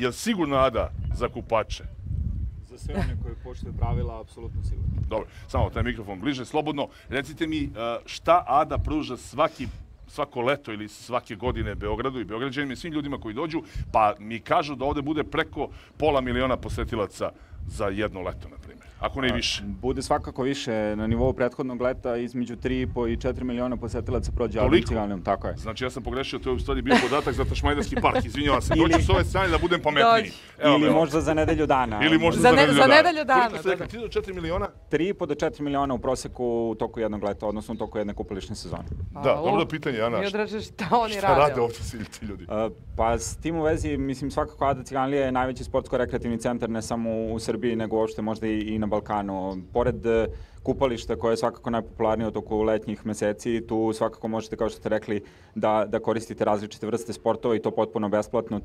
Je li sigurno Ada za kupače? Za sve one koji poštuju pravila, apsolutno sigurno. Dobro, samo taj mikrofon bliže, slobodno. Recite mi šta Ada pruža svako leto ili svake godine Beogradu i Beograđanima i svim ljudima koji dođu, pa mi kažu da ovde bude preko 500.000 posetilaca za jedno leto, na primjer, ako ne i više. Bude svakako više. Na nivou prethodnog leta između 3,5 i 4 miliona posetilaca prođe Adom Ciganlijom, tako je. Znači ja sam pogrešio, to je u stvari bio podatak za Tašmajdanski park, izvinjavam se. Dođu s ove strane da budem pametniji. Ili možda za nedelju dana. Ili možda za nedelju dana. Koliko ste rekli, 3 do 4 miliona? 3,5 do 4 miliona u proseku u toku jednog leta, odnosno u toku jedne kupališne sezone. Da, dobro pitanje, Ana. Šta oni rade? Šta rade ovdje ti ljudi? Pa s tim u vezi, mislim, svakako Ada Ciganlija je najveći sportsko-rekreativni centar ne samo u Srbiji, nego uopšte možda i na Balkanu. Pored kupališta koje je svakako najpopularnije u toku letnjih meseci, tu svakako možete, kao što ste rekli, da koristite različite vrste sportova i to potpuno besplatno.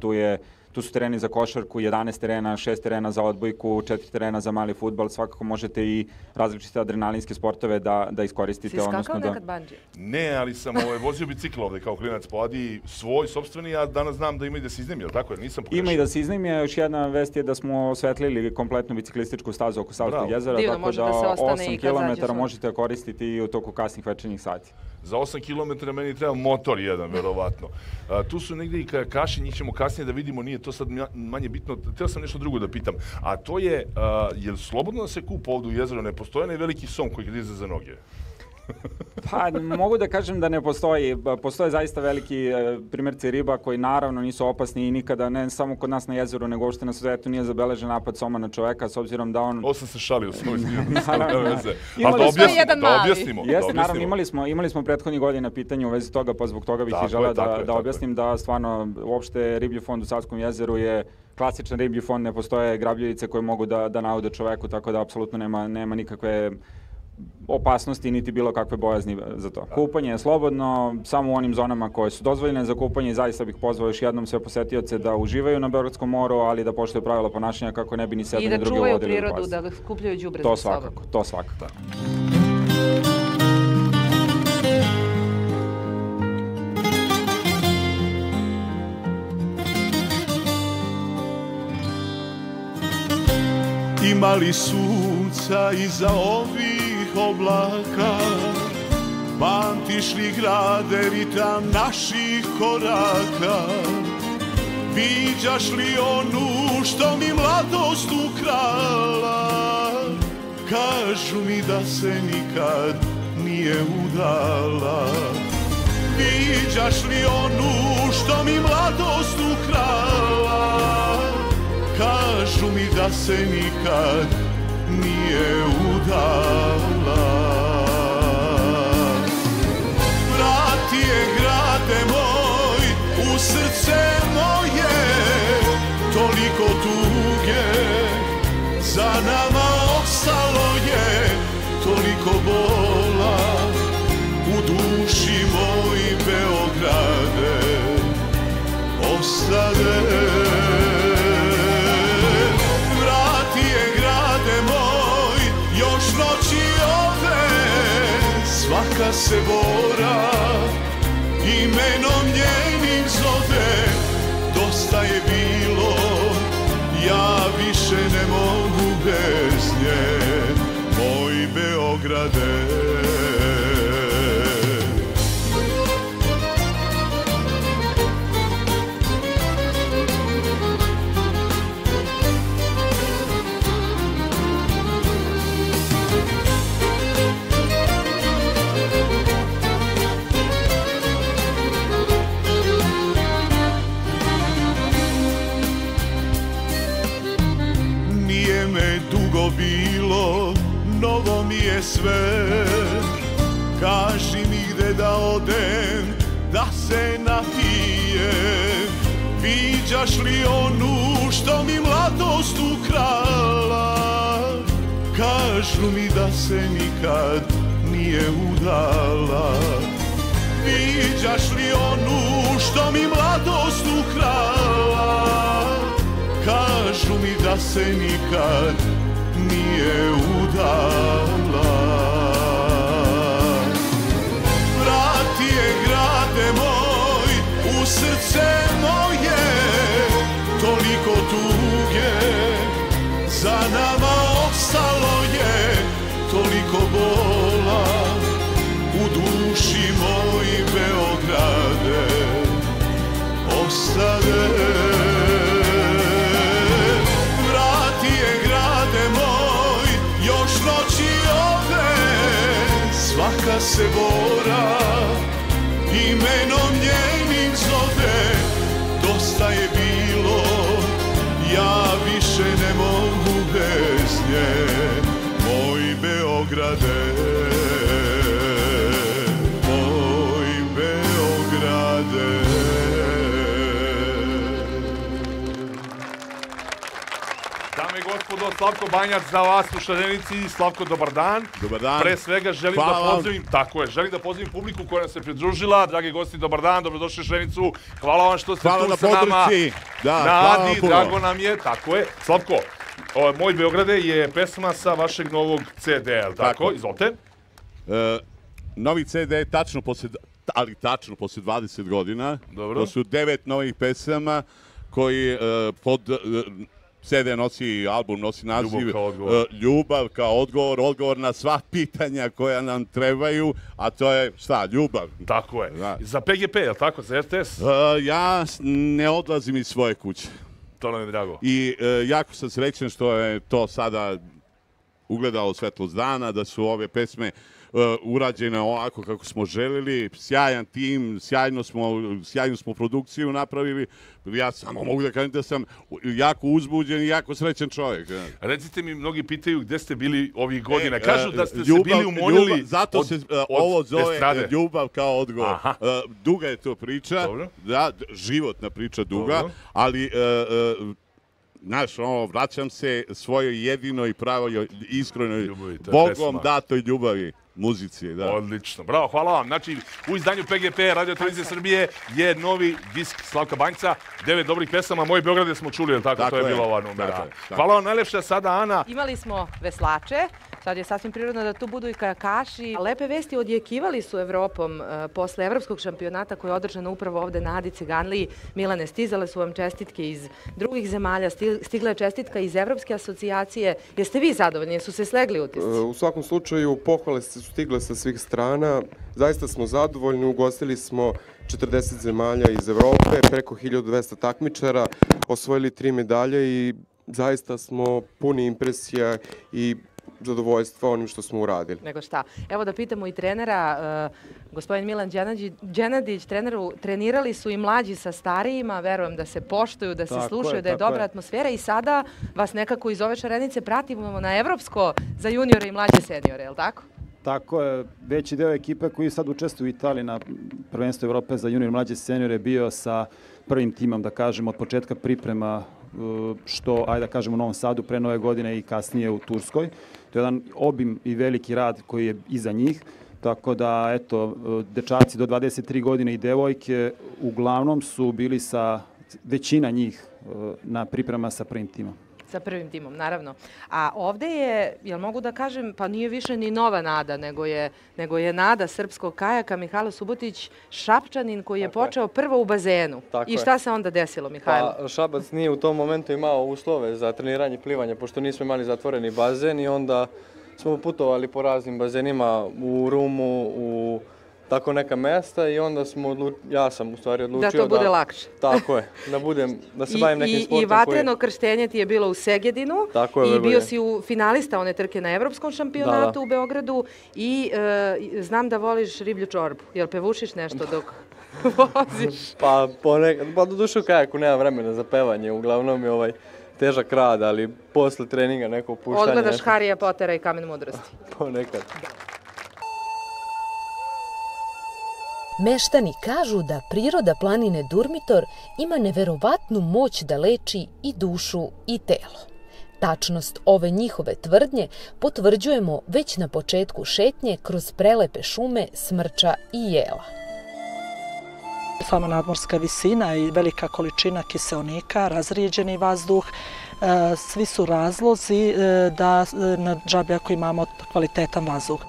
Tu su tereni za košarku, 11 terena, 6 terena za odbojku, 4 terena za mali fudbal. Svakako možete i različite adrenalinske sportove da iskoristite. Si skakao nekad bungee? Ne, ali sam vozio bicikl ovde kao klinac po Adi, svoj, sopstveni, a danas znam da ima i da se iznajmi, ali tako je, nisam pogrešio. Ima i da se iznajmi, još jedna vest je da smo osvetlili kompletnu biciklističku stazu oko Savskog jezera, tako da 8 km možete koristiti i u toku kasnih večernjih sati. Za 8 km meni treba motor jedan, verovatno. Tu su negdje i kajakaši, njih ćemo kasnije da vidimo, nije to sad manje bitno. Htio sam nešto drugo da pitam, a to je, je li slobodno da se kupa ovdje u jezeru? Ne postoje onaj veliki som koji grize za noge? Pa, mogu da kažem da ne postoji. Postoje zaista veliki primjerci riba koji naravno nisu opasni i nikada, ne samo kod nas na jezeru, nego uopšte na svetu nije zabeležen napad soma na čoveka, s obzirom da on... Ovo sam se šalio s ovim snimom, veze. Ali da objasnimo. Jeste, naravno, imali smo prethodnih godina pitanje u vezi toga, pa zbog toga bih i želeo da objasnim da stvarno uopšte riblji fond u Savskom jezeru je klasičan riblji fond, ne postoje grabljivice koje mogu da naude čoveku, tako da apsolutno nema nikakve opasnosti niti bilo kakve bojazni za to. Kupanje je slobodno, samo u onim zonama koje su dozvoljene za kupanje i zaista bih pozvao još jednom sve posetioce da uživaju na Beogradskom moru, ali da poštuju pravila ponašanja kako ne bi ni sebe ni druge vodili u opasnost. I da čuvaju prirodu, da skupljaju đubre za sobom. To svakako. Imali sunca iza ovih oblaka, pamtiš li grade ritam naših koraka, viđaš li onu što mi mladost ukrala, kažu mi da se nikad nije udala, viđaš li onu što mi mladost ukrala, kažu mi da se nikad nije udala. Vrati je, grade moj, u srce moje, toliko tuge za nama ostalo je, toliko bola u duši moj, Beograde ostade. Svaka se bora imenom njenim zove, dosta je bilo, ja više ne mogu bez nje, moj Beograde. Bilo, novo mi je sve, kaži mi gde da odem, da se napijem, viđaš li onu što mi mladost ukrala, kažu mi da se nikad nije udala, viđaš li onu što mi mladost ukrala, kažu mi da se nikad nije udala. Vrati je, grade moj, u srce moje, toliko tu ostalo je toliko bola u duši moj Beograde, ostade. Vrati je grade moj, još noći ode, svaka se bora imenom njenim zove. Dosta je bilo, ja više ne mogu bez nje, moj Beograde, moj Beograde. Dame i gospodo, Slavko Banjac za vas u Šarenici. Slavko, dobar dan. Dobar dan. Pre svega želim da pozdravim, tako je, želim da pozdravim publiku koja nam se pridružila. Dragi gosti, dobar dan, dobrodošli u Šarenicu. Hvala vam što ste tu sa nama. Na Adi, drago nam je, tako je. Slavko, Moj Beograde je pesma sa vašeg novog CD-a, tako? Izvolite. Novi CD je tačno posle 20 godina. Dobro. To su 9 novih pesama koji pod CD nosi, album nosi naziv Ljubav kao odgovor, odgovor na sva pitanja koja nam trebaju, a to je šta, ljubav. Tako je. Za PGP, je li tako, za RTS? Ja ne odlazim iz svoje kuće. To nam je drago. I jako sam srećan što je to sada ugledalo svetlost dana, da su ove pesme urađene ovako kako smo želeli, sjajan tim, sjajnu smo produkciju napravili. Ja samo mogu da kažem da sam jako uzbuđen i jako srećan čovjek. Recite mi, mnogi pitaju gde ste bili ovih godina. Kažu da ste se bili umorili. Zato se ovo zove Ljubav kao odgovor. Duga je to priča, životna priča duga, ali znaš, vraćam se svojoj jedinoj, pravoj, iskrenoj, Bogom datoj ljubavi, muzici. Odlično, bravo, hvala vam. Znači, u izdanju PGP Radio Televizije Srbije je novi disk Slavka Banjca, 9 dobrih pesama. Moj Beograde smo čuli, je li tako? To je bila ova numera. Hvala vam najlepša, sada Ana. Imali smo veslače, sad je sasvim prirodno da tu budu i kajakaši. Lepe vesti odjekivali su Evropom posle evropskog šampionata koji je održan upravo ovde na Adi Ciganliji. Milane, stizale su vam čestitke iz drugih zemalja, stigla je čestitka iz Evropske asocijacije. Jeste vi zadovoljni? Jesu se slegli utisci? U svakom slučaju, pohvale su stigle sa svih strana. Zaista smo zadovoljni, ugostili smo 40 zemalja iz Evrope, preko 1200 takmičara, osvojili 3 medalje i zaista smo puni impresija i zadovoljstva onim što smo uradili. Nego šta? Evo da pitamo i trenera, gospodin Milan Đenadić, trenirali su i mlađi sa starijima, verujem da se poštuju, da se slušaju, da je dobra atmosfera i sada vas nekako iz ove Šarenice pratimo na evropsko za juniore i mlađe seniore, je li tako? Tako je, veći deo ekipe koji sad učestvuje u Italiji na prvenstvu Evrope za junior i mlađe seniore bio sa prvim timom, da kažem, od početka priprema što, ajde da kažem, u Novom Sadu pre Nove godine i kasnije u Turskoj. To je jedan obim i veliki rad koji je iza njih, tako da, eto, dečaci do 23 godine i devojke uglavnom su bili sa, većina njih, na priprema sa prvim timom. Sa prvim timom, naravno. A ovde je, jel mogu da kažem, pa nije više ni nova nada, nego je nada srpskog kajaka, Mihajlo Subotić, Šapčanin koji je počeo prvo u bazenu. I šta se onda desilo, Mihajlo? Pa Šabac nije u tom momentu imao uslove za treniranje plivanja, pošto nismo imali zatvoreni bazen i onda smo putovali po raznim bazenima u Rumu, u tako neka mesta i onda ja sam u stvari odlučio da to bude lakše. Tako je, da se bavim nekim sportom. I vatreno krštenje ti je bilo u Segedinu i bio si finalista one trke na Evropskom šampionatu u Beogradu i znam da voliš riblju čorbu. Jel pevušiš nešto dok voziš? Pa do duše u kajaku nema vremena za pevanje, uglavnom je težak rad, ali posle treninga neko puštanje. Odgledaš Harija Potera i Kamen mudrosti. Ponekad. Meštani kažu da priroda planine Durmitor ima neverovatnu moć da leči i dušu i telo. Tačnost ove njihove tvrdnje potvrđujemo već na početku šetnje kroz prelepe šume Smrča i Jela. Sama nadmorska visina i velika količina kiseonika, razrijeđeni vazduh, svi su razlozi da na Džabljaku imamo kvalitetan vazduh.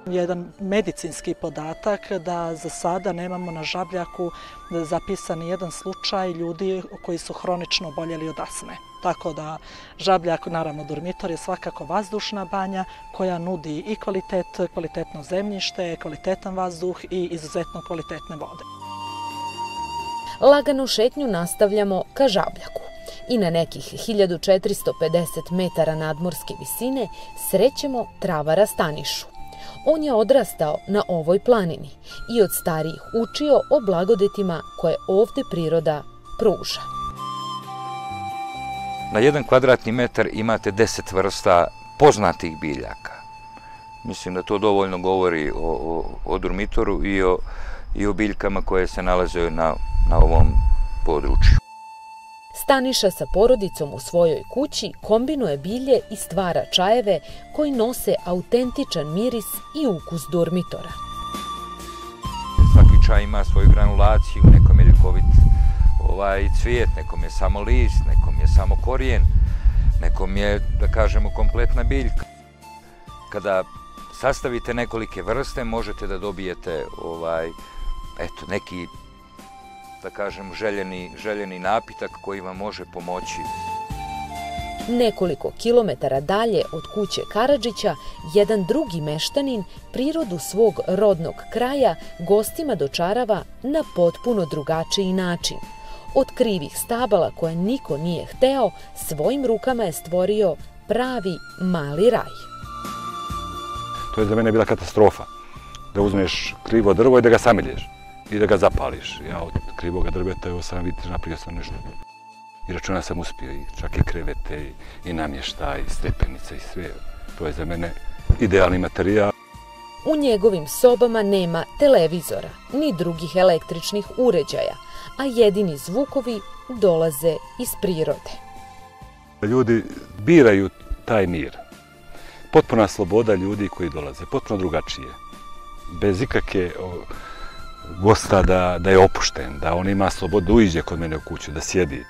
Jedan medicinski podatak da za sada nemamo na Žabljaku zapisan jedan slučaj ljudi koji su hronično oboljeli od astme. Tako da Žabljak, naravno dormitor, je svakako vazdušna banja koja nudi i kvalitetno zemljište, kvalitetan vazduh i izuzetno kvalitetne vode. Lagano šetnju nastavljamo ka Žabljaku i na nekih 1450 metara nadmorske visine srećemo Travara Stanišu. On je odrastao na ovoj planini i od starijih učio o blagodetima koje ovde priroda pruža. Na 1 kvadratni metar imate 10 vrsta poznatih biljaka. Mislim da to dovoljno govori o dormitoru i o biljkama koje se nalaze na ovom području. Staniša sa porodicom u svojoj kući kombinuje bilje i stvara čajeve koji nose autentičan miris i ukus dormitora. Svaki čaj ima svoju granulaciju, nekom je ljekovit cvijet, nekom je samo list, nekom je samo korijen, nekom je, da kažemo, kompletna biljka. Kada sastavite nekolike vrste, možete da dobijete neki, da kažem, željeni napitak koji vam može pomoći. Nekoliko kilometara dalje od kuće Karadžića, jedan drugi meštanin prirodu svog rodnog kraja gostima dočarava na potpuno drugačiji način. Od krivih stabala koje niko nije hteo, svojim rukama je stvorio pravi mali raj. To je za mene bila katastrofa, da uzmeš krivo drvo i da ga samilješ i da ga zapališ. Ja od krivog drveta, evo sam vidite, napravio sam nešto. I računa sam uspio, čak i krevete, i namještaj, i stepenice, i sve. To je za mene idealni materijal. U njegovim sobama nema televizora, ni drugih električnih uređaja, a jedini zvukovi dolaze iz prirode. Ljudi biraju taj mir. Potpuna sloboda ljudi koji dolaze, potpuno drugačije. Bez ikakve gosta da je opušten, da on ima slobodu, uđe kod mene u kuću, da sjedi.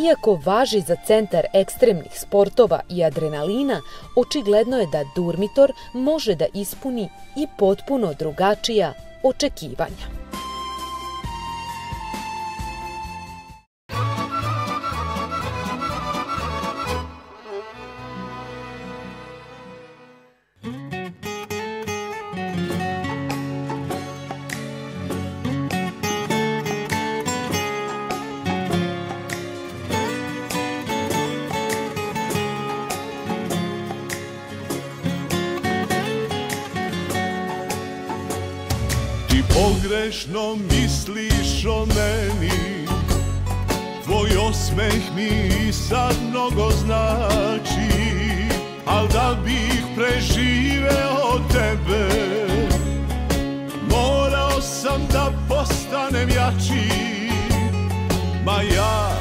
Iako važi za centar ekstremnih sportova i adrenalina, očigledno je da dormitor može da ispuni i potpuno drugačija očekivanja. Pogrešno misliš o meni, tvoj osmeh mi sad mnogo znači, al da bih preživeo tebe, morao sam da postanem jači, ma ja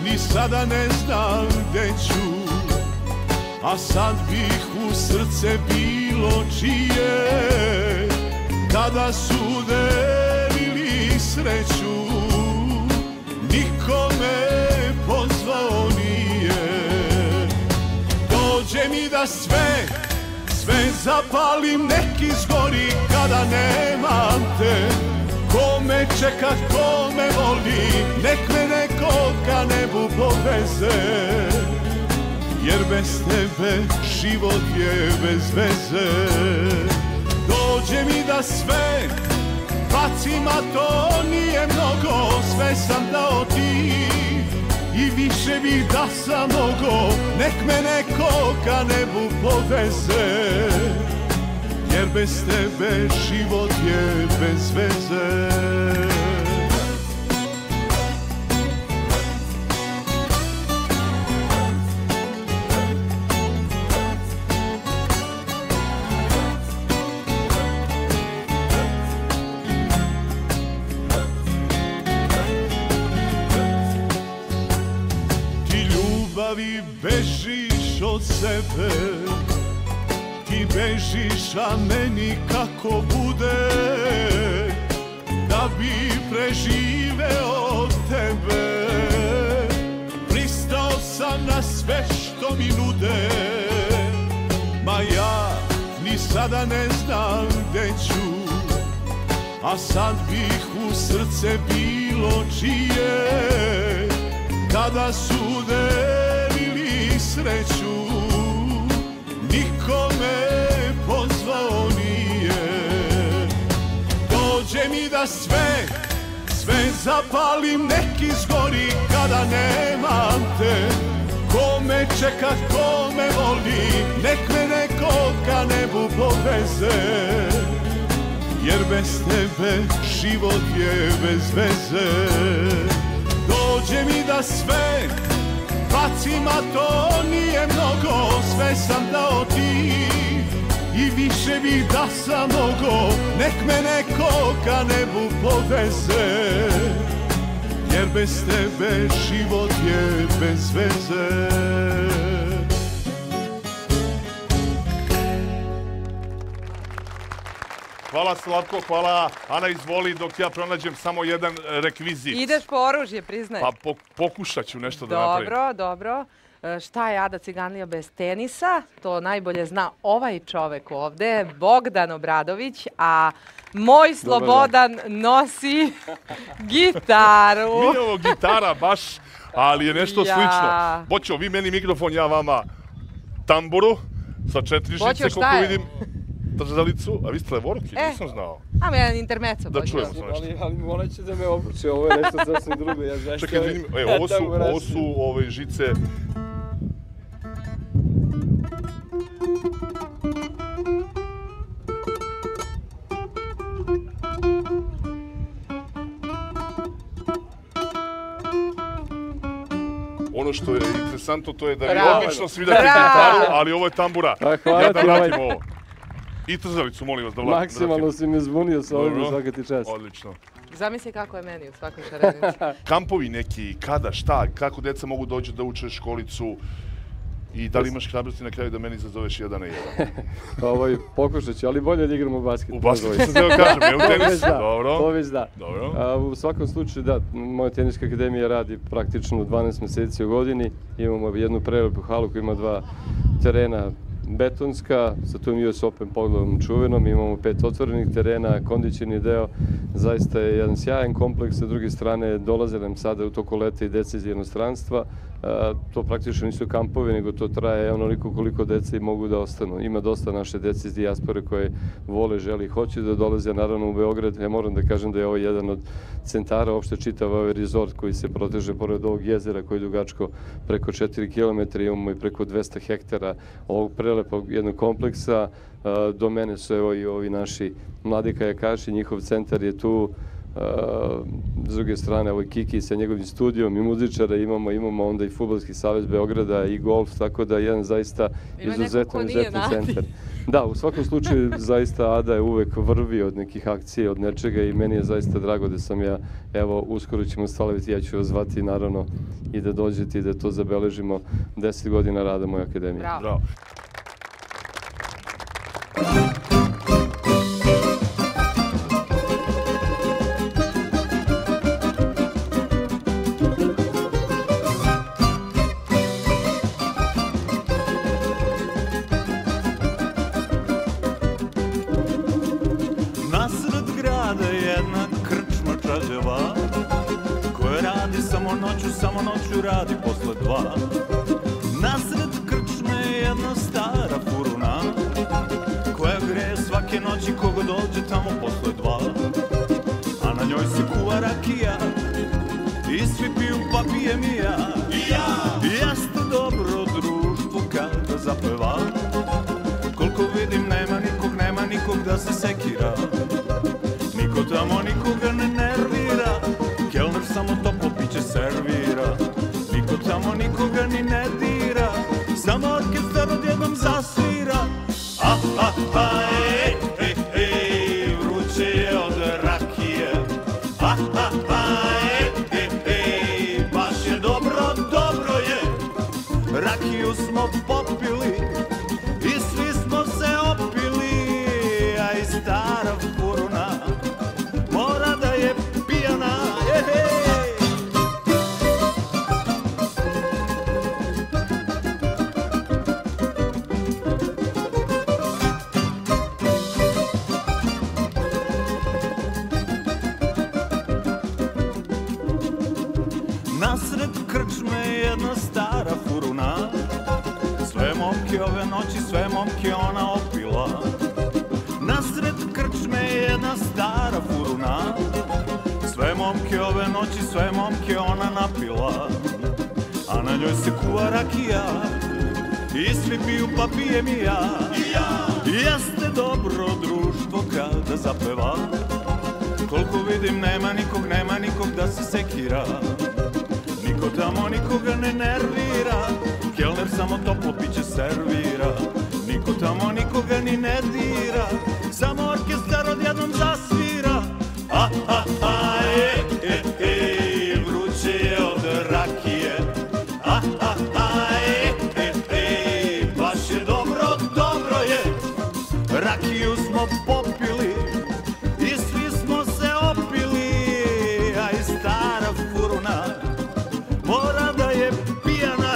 ni sada ne znam gde ću, a sad bih u srce bilo čije, kada su delili sreću, nikome pozvao nije. Dođe mi da sve zapalim, neki zgori kada nemam te. Ko me čeka, ko me voli, nek me neko ka nebu poveze, jer bez tebe život je bez veze. Dođe mi da sve bacim, a to nije mnogo, sve sam dao ti i više bih da sam mogo, nek me neko ka nebu poveze, jer bez tebe život je bez veze. Bežiš od sebe, ti bežiš, a meni kako bude, da bi preživeo tebe. Pristao sam na sve što mi nude, ma ja ni sad kada ne znam gde ću, a sad bih u srce bilo čije, kada su delili sreću, niko me pozvao nije. Dođe mi da sve zapalim, neki zgori kada nemam te. Ko me čeka, ko me voli, nek me neko ka nebu poveze, jer bez tebe život je bez veze. Dođe mi da sve bacim, a to nije mnogo, sve sam dao ti i više bih da sam mogo, nek me neko ka nebu poveze, jer bez tebe život je bez veze. Hvala Slavko, hvala. Ana, izvoli dok ja pronađem samo jedan rekvizit. Ideš po oružje, priznaj. Pa pokušat ću nešto da napravim. Dobro, dobro. Šta je Ada Ciganlija bez tenisa? To najbolje zna ovaj čovek ovde, Bogdan Obradović, a moj Slobodan nosi gitaru. Nije ovo gitara baš, ali je nešto slično. Boćo, vi meni mikrofon, ja vama tamburu sa 4 žice, koliko vidim. Držalicu, a vi ste levoruki, nisam znao. Ajmo jedan intermeco. Da čujemo nešto. Ali morat će da me obruče, ovo je nešto sasvim drugo. Čekaj, vidim, ovo su ove žice. Ono što je interesantno, to je da vi odlično svidate gitaru, ali ovo je tambura. Ja da vratim ovo. I trzalicu, molim vas da vratim. Maksimalno si me zbunio sa ovim, svaka ti čast. Odlično. Zamisli kako je meni u svakoj šarenici. Kampovi neki, kada, šta, kako deca mogu doći da uče školicu i da li imaš hrabrosti na kraju da meni zazoveš 1 na 1? Pokušat ću, ali bolje da igramo u basket. U basket, što se kažem, je u tenisu, dobro. To već da. U svakom slučaju, da, moja teniska akademija radi praktično 12 meseci u godini. Imamo jednu prelepu halu koja ima 2 terena betonska, sa tom US Open pogledom čuvenom, imamo 5 otvorenih terena, kondicioni deo, zaista je jedan sjajan kompleks, sa druge strane dolaze nam sada u toku leta i deca iz inostranstva, to praktično nisu kampovi, nego to traje onoliko koliko deca i mogu da ostanu. Ima dosta naše dece iz dijaspore koje vole, žele i hoće da dolaze naravno u Beograd. Ja moram da kažem da je ovo jedan od centara, uopšte čitav ovaj rezort koji se proteže pored ovog jezera koji je dugačko preko 4 km, imamo i preko 200 hektara ovog prelepog jednog kompleksa. Do mene su evo i ovi naši mladi kajakaši, njihov centar je tu. S druge strane, ovo je Kiki sa njegovim studijom i muzičara, imamo onda i Fudbalski savez Beograda i golf, tako da je jedan zaista izuzetan centar. Da, u svakom slučaju, zaista Ada je uvek vrvi od nekih akcija, od nečega i meni je zaista drago da sam ja, evo, uskoro ćemo stalaviti, ja ću vas zvati naravno i da dođete i da to zabeležimo 10 godina rada moje akademije. Bravo. Samo noću radi posle 2. Nasred krčme je jedna stara furuna koja greje svake noći kogo dođe tamo posle 2. A na njoj se kuva rakija i svi piju pa pijem i ja. Jeste dobro društvo kada zapeva. Koliko vidim nema nikog da se sekira. Niko tamo nikoga ne nervira. Kelner samo toplo piće servira. Niko tamo nikoga ni ne dira. Samo orkestar odjednom zasvira. Vruće je od rakije. Baš je dobro je. Rakiju smo popili i svi smo se opili. A i stara furuna momke ove noći, sve momke ona opila. Nasred krčme je jedna stara furuna, sve momke ove noći, sve momke ona napila. A na njoj se kuva rakija i svi piju pa pijem i ja. Jeste dobro društvo kada zapeva, koliko vidim nema nikog da se sekira. Niko tamo nikoga ne nervira, kelner samo toplo piće servira. Niko tamo nikoga ni ne dira, samo orkestar odjednom zasvira. Vruće je od rakije. Baš je dobro, dobro je. Rakiju smo popili i svi smo se opili, a i stara furuna mora da je pijana.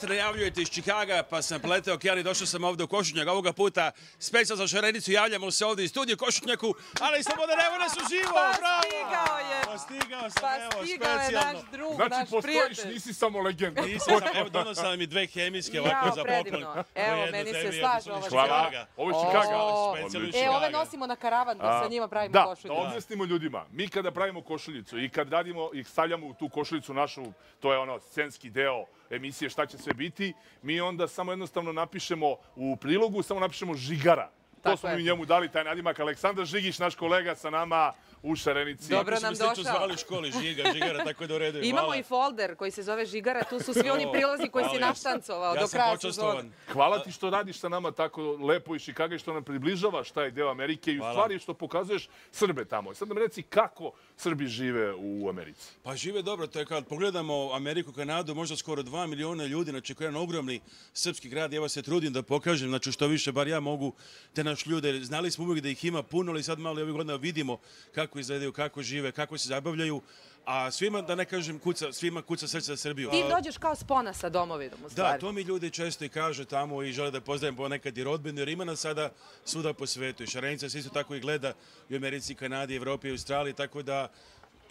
goste najavljujete iz Čikaga, pa sam preleteo okean i došao sam ovde u Košutnjak. Ovoga puta specijalno za Šarenicu javljamo se ovde iz studija Košutnjaku, ali Slobodan, evo nas uživo! Pa stigao je! Pa stigao sam, evo, stigao je specijalno. naš drug, Znači, naš postojiš, prijatelj. nisi samo legenda. Nisam, evo, donosam mi 2 hemijske ovako za poklon. Predivno. Evo, meni se slaže ova Hvala. Ovo je Chicago. Ove nosimo na karavan, da sa njima pravimo košulju. Da objasnimo ljudima. Mi kada pravimo košuljicu i kad radimo i stavljamo u tu košuljicu našu, to je ono scenski deo emisije šta će sve biti, mi onda samo jednostavno napišemo u prilogu, samo napišemo Žigara. To smo mi njemu dali taj nadimak. Aleksandar Žigić, naš kolega sa nama u Šarenici. Dobro nam došao. Smo zvali u školi Žigara, tako da u redu. Imamo i folder koji se zove Žigara, tu su svi oni prilozi koji si naštancovao do kraja sezona. Hvala ti što radiš sa nama tako lepo iz Chicaga i što nam približavaš taj deo Amerike i u stvari što pokazuješ Srbe tamo. Sad nam reci kako Srbi žive u Americi. Pa žive dobro, to je kad pogledamo Ameriku, Kanadu, možda skoro 2 miliona ljudi, znači koji je jedan ogromni srpski grad, evo se trudim da pokažem, znači što više, bar ja mogu te naš ljude, znali smo uvijek da ih ima puno, ali sad malo ovih godina vidimo kako izgledaju, kako žive, kako se zabavljaju, a svima, da ne kažem, svima kuca srce za Srbiju. Ti dođeš kao spona sa domovinom, u stvari. Da, to mi ljudi često i kažu tamo i žele da pozdravim ponekad i rodbinu, jer ima nas sada svuda po svetu. I Šarenica se isto tako i gleda u Americi, Kanadi, Evropi i Australiji, tako da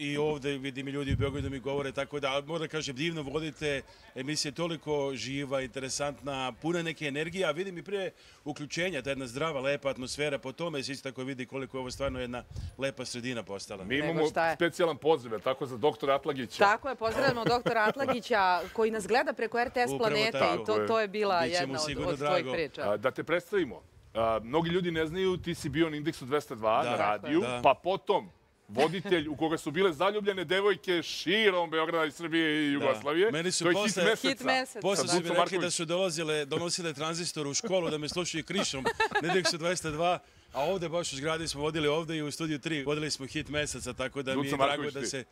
i ovde vidim i ljudi u Beogradu mi govore, tako da moram da kažem, divno vodite, emisija je toliko živa, interesantna, puna neke energije, a vidim i prije uključenja, ta jedna zdrava, lepa atmosfera, po tome se isto tako vidi koliko je ovo stvarno jedna lepa sredina postala. Mi imamo specijalan pozdrav, tako za doktora Atlagića. Tako je, pozdravljamo doktora Atlagića koji nas gleda preko RTS Planete i to je bila jedna od tvojih priča. Da te predstavimo, mnogi ljudi ne znaju, ti si bio na Indeksu 202 na radiju, pa potom voditelj u koga su bile zaljubljene devojke širom Beograda i Srbije i Jugoslavije. Meni su to je hit meseca. Posle su mi rekli da su donosile tranzistor u školu, da me slušaju krišom na Indeksu 202, a ovde baš u zgradi smo vodili ovde i u studiju 3 vodili smo hit meseca, tako da mi je drago da se...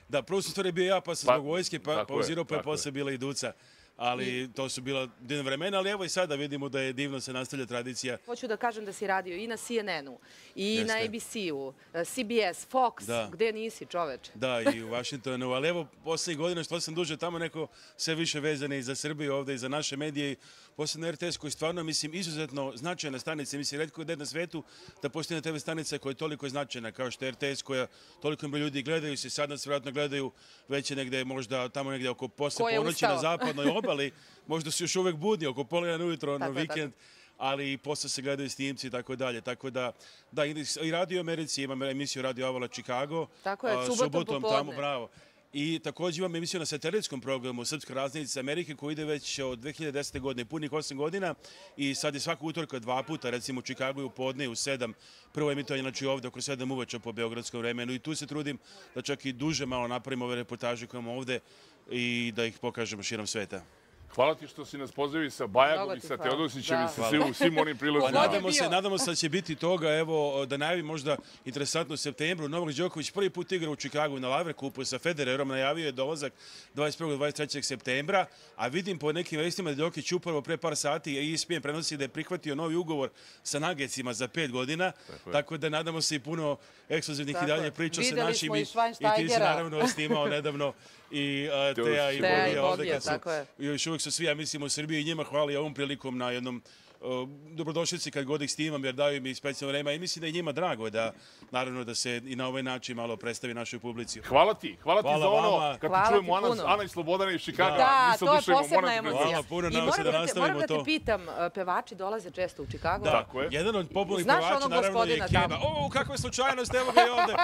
Da, prvo sam stvari bio ja, pa sam zbog vojske pauzirao, pa je posle bila i Duca. Ali to su bila divna vremena, ali evo i sada vidimo da je divno se nastavlja tradicija. Hoću da kažem da si radio i na CNN-u, i na ABC-u, CBS, Fox, gde nisi čoveče? Da, i u Washingtonu, ali evo poslednjih godina što sam duže tamo neko sve više vezane i za Srbiju ovde i za naše medije. Posebno RTS koji stvarno, mislim, izuzetno značajna stanica. Mislim, retko je na svetu da postoji na TV stanica koja je toliko značajna kao što je RTS, koja toliko ima ljudi gledaju se, sad nas vjerojatno gledaju već negde, možda tamo negde oko posle ponoći na zapadnoj obali, možda su još uvek budni, oko pola 1 ujutro na vikend, ali i posle se gledaju snimci i tako dalje. Tako da, i Radio u Americi, imam emisiju Radio Avala Chicago. Tako je, subotom popodne. Bravo. I također imam emisiju na satelitskom programu Srpska razglednica Amerike koji ide već od 2010. godine, punih 8 godina i sad je svakog utorka 2 puta, recimo u Čikagu u podne u 7, prvo emitovanje, znači ovde oko 7 uveče po beogradskom vremenu i tu se trudim da čak i duže malo napravimo ove reportaže koje imamo ovde i da ih pokažemo širom sveta. Hvala ti što si nas pozdravili sa Bajagom i sa Teodosićem i sa svim onim prilozima. Nadamo se da će biti toga, evo, da najavim možda interesantno u septembru. Novak Đoković prvi put igra u Čikagu na Lavre kupu sa Federerom, najavio je dolazak 21. 23. septembra, a vidim po nekim vestima da Đokić upravo pre par sati i ESPN prenosi da je prihvatio novi ugovor sa Nuggetsima za 5 godina, tako da nadamo se i puno ekskluzivnih i dalje priča sa našim i ti si naravno snimao nedavno i Teja i Bogija ovde kad su još uvijek su svi, ja mislim, u Srbiji i njima hvali ovom prilikom na jednom dobrodošlici kad god ih snimam jer daju mi specijalno vreme i mislim da je njima drago da naravno da se i na ovaj način malo predstavi našoj publici. Hvala ti za ono kad ti čujemo Ana i Slobodana iz Chicaga. Da, to je posebna emocija. Hvala puno, nam se da nastavimo to. Moram da te pitam, pevači dolaze često u Chicago? Da, jedan od popularnih pevača naravno je Keba. O, kakva je slučajnost, evo ga i ovde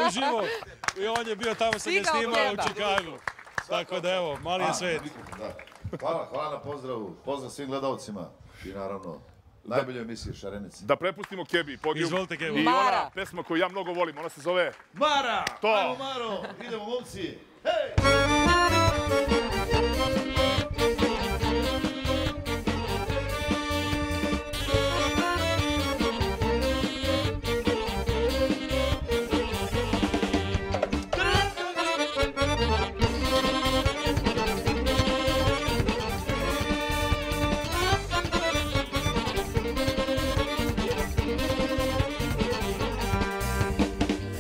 uživo i on je bio tamo sad je snimao u Chicagu. Tako da evo, mali je svet. Hvala na pozdravu, pozdrav svim gledalcima i naravno najbolje emisije Šarenici. Da prepustimo Kebi podijum. Izvolite Kebi. I ona pesma koju ja mnogo volim, ona se zove Mara! To! Ajmo Maro, idemo momci! Hej!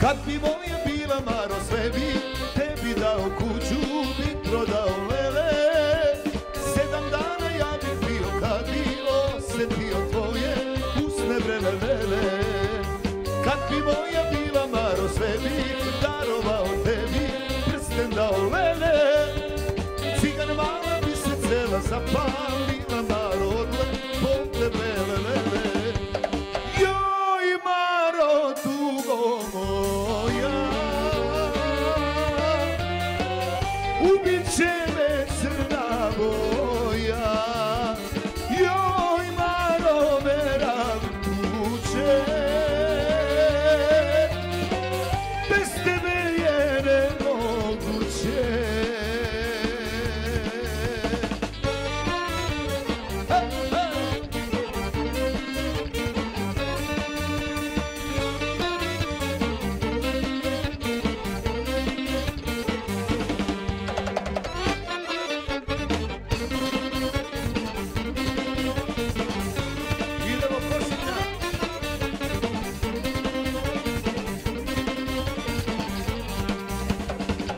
Kad bi moja bila Maro, sve bi tebi dao kuću, bi prodao lele. 7 dana bi moja bila Maro, sve bi darovao tebi, prsten dao lele. Cigan mala bi se cela zapalila, Maro, od lepote bele lele. Joj, Maro, tugo moja, ubit će me crna boja. Joj, Maro, me rak tuče, bez tebe je nemoguće.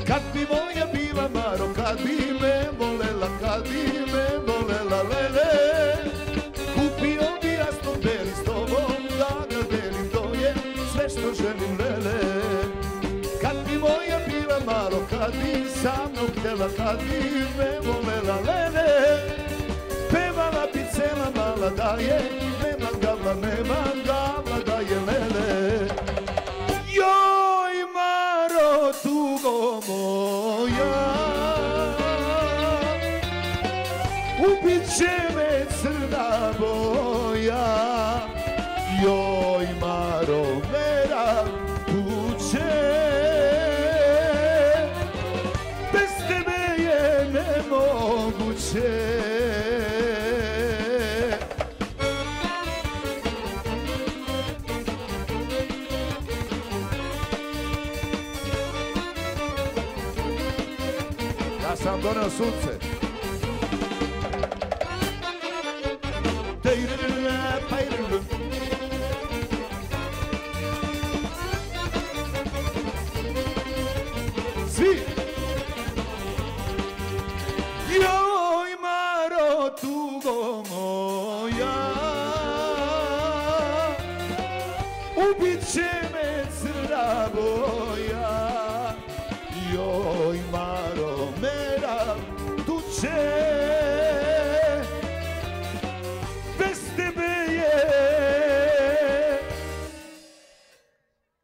Kad bi moja bila Maro, kad bi me volela, kad bi me volela lele, kupio bi Aston beli s tobom, da ga delim, to je sve što želim lele. Kad bi moja bila Maro, kad bi sa mnom htjela, kad bi me volela lele, pevala bi cela mala da je, nema gavla da je lele. Joj, Maro, tugo moja, ubit će me crna boja. Joj, Maro, me rak tuče, bez tebe je nemoguće. Ja sam doneo sunce. Svi! Joj, Maro, tugo moja, ubit će me crna boja. Joj, Maro, me rak tuče, bez tebe je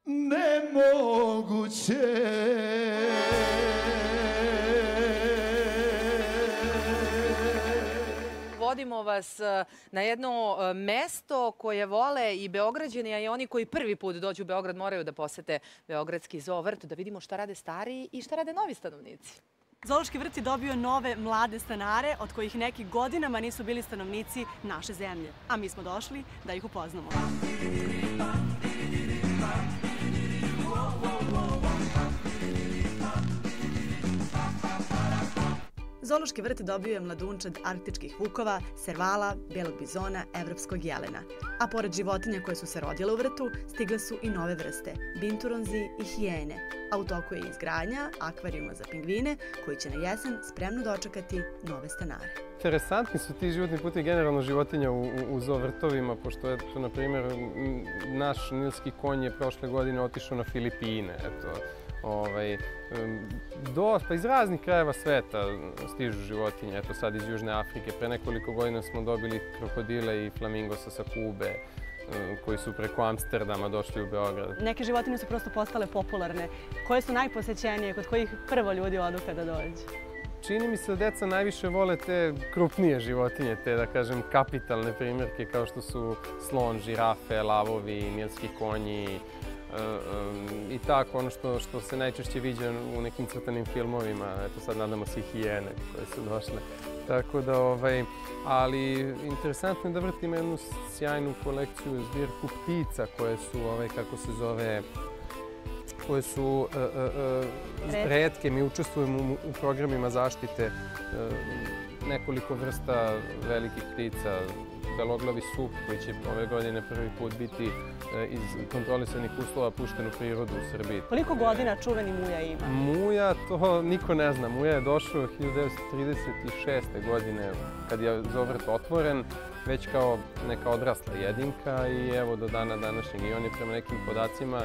nemoguće. Vodimo vas na jedno mesto koje vole i Beograđani, a i oni koji prvi put dođu u Beograd moraju da posete Beogradski zoovrt, da vidimo šta rade stariji i šta rade novi stanovnici. Zoološki vrt je dobio nove mlade stanare, od kojih neki godinama nisu bili stanovnici naše zemlje. A mi smo došli da ih upoznamo. Zoološki vrt dobio je mladunčad arktičkih vukova, servala, belog bizona, evropskog jelena. A pored životinja koje su se rodile u vrtu, stigle su i nove vrste, binturonzi i hijene. A u toku je izgradnja akvarijuma za pingvine, koji će na jesen spremno dočekati nove stanare. Interesantni su ti životni putevi generalno životinja u zoovrtovima, pošto je to, na primjer, naš nilski konj je prošle godine otišao na Filipine. Pa iz raznih krajeva sveta stižu životinje. Eto sad iz Južne Afrike. Pre nekoliko godina smo dobili krokodile i flamingosa sa Kube, koji su preko Amsterdama došli u Beograd. Neke životinje su prosto postale popularne. Koje su najposećenije, kod kojih prvo ljudi odu kada dođu? Čini mi se da deca najviše vole te krupnije životinje, te, da kažem, kapitalne primjerke kao što su slon, žirafe, lavovi, nilski konji i tako, ono što se najčešće viđa u nekim crtanim filmovima. Eto sad nadamo se i hijene koje su došle. Tako da, ali interesantno je da vrt ima jednu sjajnu kolekciju, zbirku ptica koje su, kako se zove, koje su retke. Mi učestvujemo u programima zaštite nekoliko vrsta velikih ptica. Beloglavi sup koji će ove godine prvi put biti iz kontrolisanih uslova pušten u prirodu u Srbiji. Koliko godina čuveni Muja ima? Muja, to niko ne zna. Muja je došao 1936. godine kad je zoovrt otvoren već kao neka odrasla jedinka i evo do dana današnjeg. I on je prema nekim podacima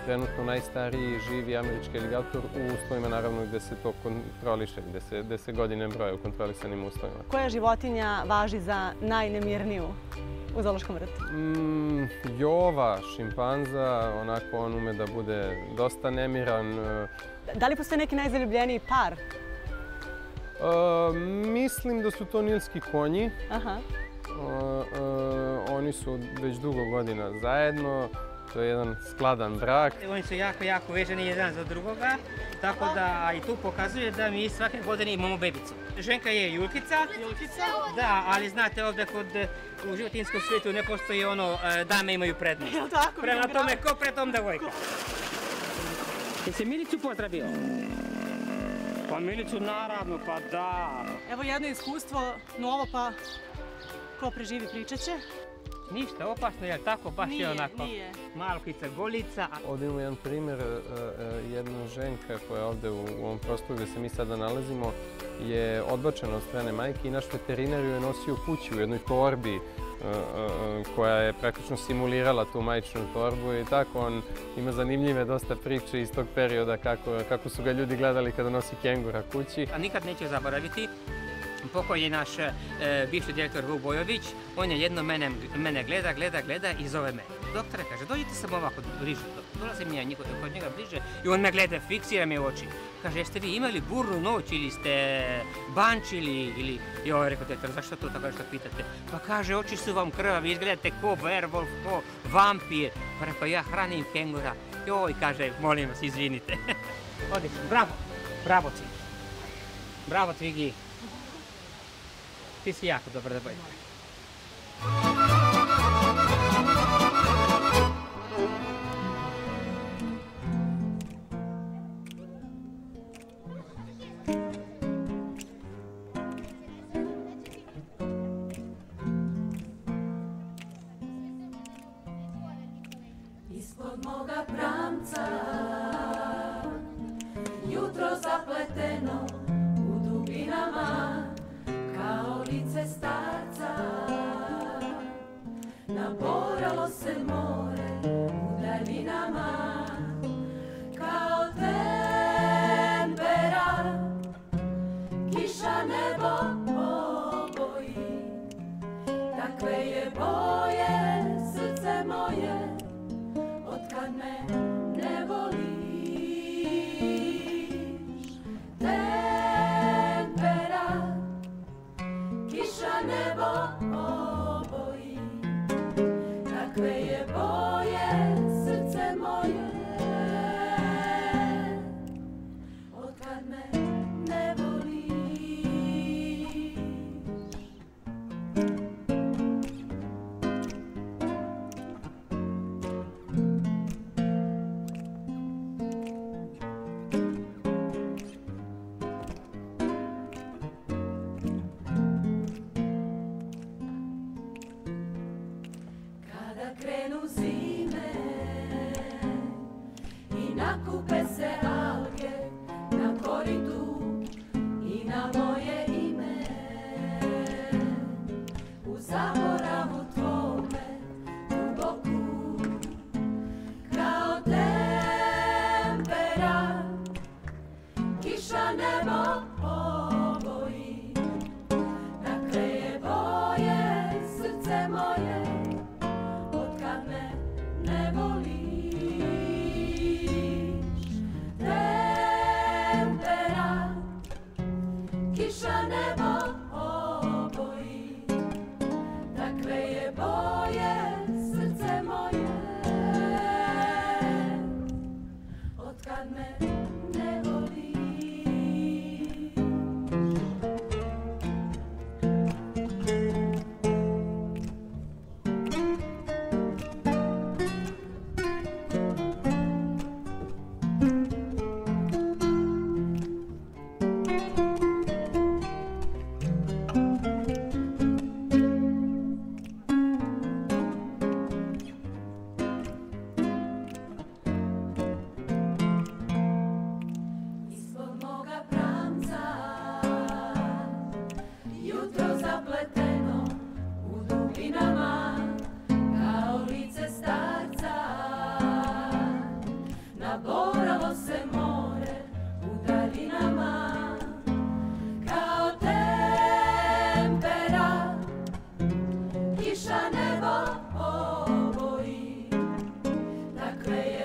trenutno najstariji živi američki aligator u uslovima naravno gde se to kontroliše, gde se godine broje u kontrolisanim uslovima. Koja životinja važi za najnemirniju u zoološkom vrtu? Jova, šimpanza, onako on ume da bude dosta nemiran. Da li postoji neki najzaljubljeniji par? Mislim da su to nilski konji. Aha. Oni su već dugo godina zajedno. To je jedan skladan brak. Oni su jako vezani jedan za drugoga, tako da i tu pokazuje da mi svake godine imamo bebicu. Ženka je Julkica. Da, ali znate ovdje u životinskom svijetu ne postoji ono dame imaju prednost. Prema tome, ko pre tom devojka? Jesi Milicu pozdravio? Pa Milicu naravno, pa da. Evo jedno iskustvo novo, pa ko preživi pričat će. Ništa opasno, je li tako? Baš je onako malkica, golica. Ovdje imamo jedan primjer, jedna ženka koja je ovdje u ovom prostoru gdje se mi sada nalazimo je odbačena od strane majke i naš veterinar ju je nosio u kući u jednoj torbi koja je praktično simulirala tu majčinu torbu i tako. On ima zanimljive dosta priče iz tog perioda kako su ga ljudi gledali kada nosi kengura kući. A nikad neću zaboraviti, pokojni naš bivši direktor Vuk Bojović, on je jedno mene gleda i zove me. Doktore, kaže, dođite sam ovako bliže, dolazim ja kod njega bliže i on me gleda, fiksira me u oči. Kaže, jeste vi imali burnu noć ili ste bančili ili... Joj, rekao, direktor, zašto to tako što pitate? Pa kaže, oči su vam krvavi, izgledate ko werewolf, ko vampir. Pa rekao, ja hranim kengura. Joj, kaže, molim vas, izvinite. Odlično, bravo Cvigi. Bravo Cvigi. Ti si jako dobar da bojim. Ispod moga pramca jutro zapleteno u dubinama kao lice starca, naporalo se more u daljinama, kao tempera, kiša nebo oboji, takve je boje srce moje, otkad me ne voliš. Tempera, kiša nebo oboji, takve je boje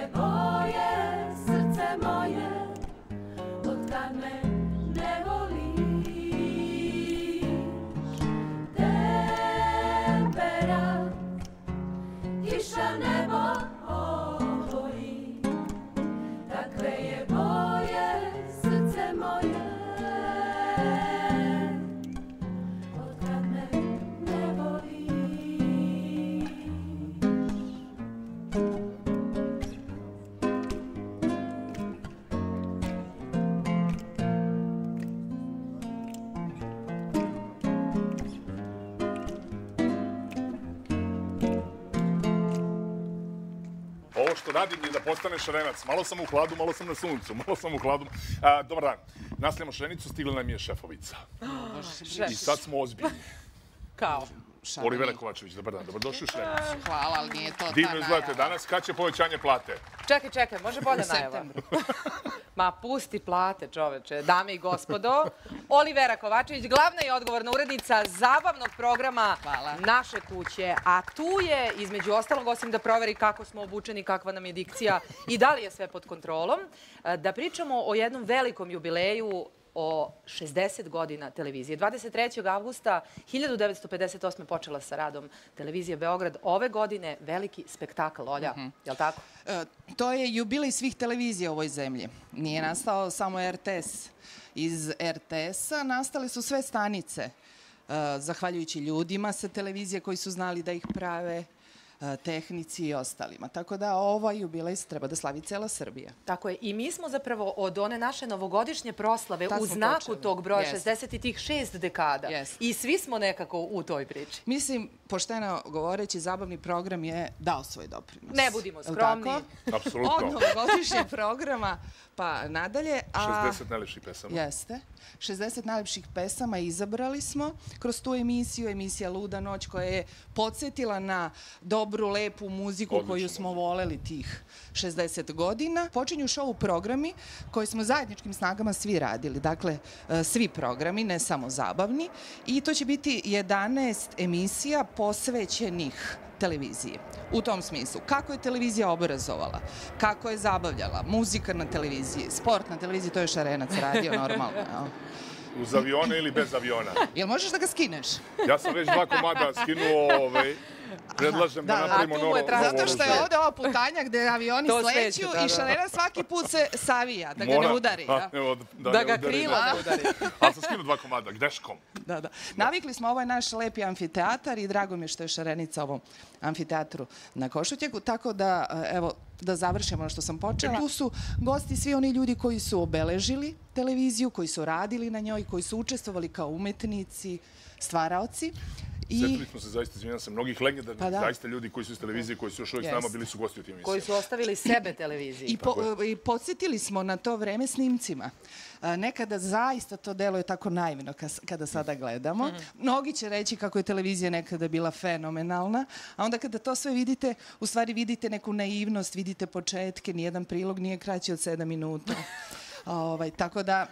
je boje srce moje, otkad me ne voliš. Tempera, kiša nebo oboji, takve je boje srce moje, otkad me ne voliš. Ovo što radim je da postane šarenac. Malo sam u hladu, malo sam na suncu, malo sam u hladu. Dobar dan. Nastavljamo šarenicu, stigla nam je šefovica. I sad smo ozbiljni. Kao? Olivera Kovačević, dobar dan. Dobrodošli u šarenicu. Hvala, ali nije to ta najava. Divno izgledate danas. Kad će povećanje plate? Čekaj, može bolja najava. Ma pusti plate, čoveče. Dame i gospodo, Olivera Kovačević, glavna i odgovorna urednica zabavnog programa Naše kuće. A tu je, između ostalog, osim da proveri kako smo obučeni, kakva nam je dikcija i da li je sve pod kontrolom, da pričamo o jednom velikom jubileju, o 60 godina televizije. 23. avgusta 1958. počela sa radom televizije Beograd. Ove godine veliki spektakl, Olja, je li tako? To je jubilej svih televizija u ovoj zemlji. Nije nastao samo RTS. Iz RTS-a nastale su sve stanice. Zahvaljujući ljudima sa televizije koji su znali da ih prave, tehnici i ostalima. Tako da ovaj jubilej treba da slavi cela Srbija. Tako je. I mi smo zapravo od one naše novogodišnje proslave u znaku tog broja 60 i tih 6 dekada. I svi smo nekako u toj priči. Mislim, pošteno govoreći, zabavni program je dao svoj doprinos. Ne budimo skromni. Apsolutno. Od novogodišnjeg programa pa nadalje. 60 najlepših pesama. Jeste. 60 najlepših pesama izabrali smo kroz tu emisiju, emisija Luda noć, koja je podsjetila na dobru, lepu muziku koju smo voleli tih 60 godina. Počinju show programi koje smo zajedničkim snagama svi radili. Dakle, svi programi, ne samo zabavni. I to će biti 11 emisija posvećenih televiziji. U tom smislu, kako je televizija obrazovala, kako je zabavljala, muzika na televiziji, sport na televiziji, to je Šarenac radio normalno. Uz aviona ili bez aviona? Jel možeš da ga skineš? Ja sam već 2 komada skinuo, predlažem da napravimo novo oružje. Zato što je ovde ova putanja gde avioni sleću i Šarenac svaki put se savija, da ga ne udari. Da ga krilo ne udari. Ali sam skinuo 2 komada, gdeškom. Da. Navikli smo, ovo je naš lepi amfiteatar i drago mi je što je Šarenica ovom amfiteatru na Košutnjaku, tako da, evo, da završimo ono što sam počela. Tu su gosti svi oni ljudi koji su obeležili televiziju, koji su radili na njoj, koji su učestvovali kao umetnici, stvaraoci. Sjetili smo se, zaista, izvinjam se, mnogih legendarnih, zaista ljudi koji su iz televizije, koji su još uvijek s nama, bili su gosti u tim emisijama. Koji su ostavili sebe televiziji. I podsjetili smo na to vreme snimcima. Nekada zaista to deluje tako naivno kada sada gledamo. Mnogi će reći kako je televizija nekada bila fenomenalna, a onda kada to sve vidite, u stvari vidite neku naivnost, vidite početke, nijedan prilog nije kraći od 7 minuta. Tako da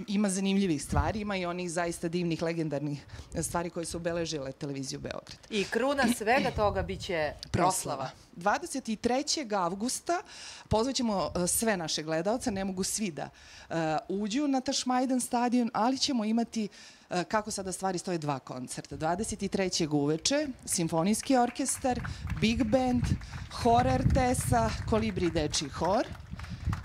ima zanimljivih stvari, ima i onih zaista divnih, legendarnih stvari koje su obeležile televiziju Beograd. I kruna svega toga biće proslava. 23. avgusta pozvaćemo sve naše gledalce, ne mogu svi da uđu na Tašmajdan stadion, ali ćemo imati, kako sada stvari stoje, 2 koncerta. 23. uveče, simfonijski orkestar, big band, hor RTS-a, Kolibri dečiji hor.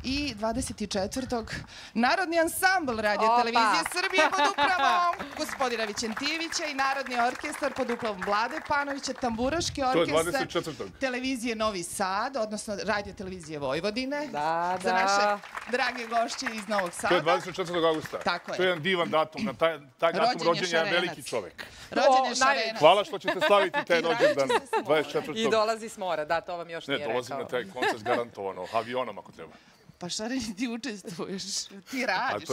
I 24. Narodni ansambl Radio televizije Srbije pod upravom gospodina Vićentijevića i Narodni orkestar pod upravom Vlade Panovića, tamburaški orkestar televizije Novi Sad, odnosno Radio televizije Vojvodine, za naše drage gošće iz Novog Sada. To je 24. augusta. Tako je. To je jedan divan datum. Na taj datum rođenja je veliki čovek. Rođen Šarenac. Hvala što ćete slaviti taj rođendan 24. I dolazi s mora, da, to vam još nije rekao. Ne, dolazim na taj koncert garantovano, avionom ako treba. Pa Šareni, ti učestvuješ, ti radiš,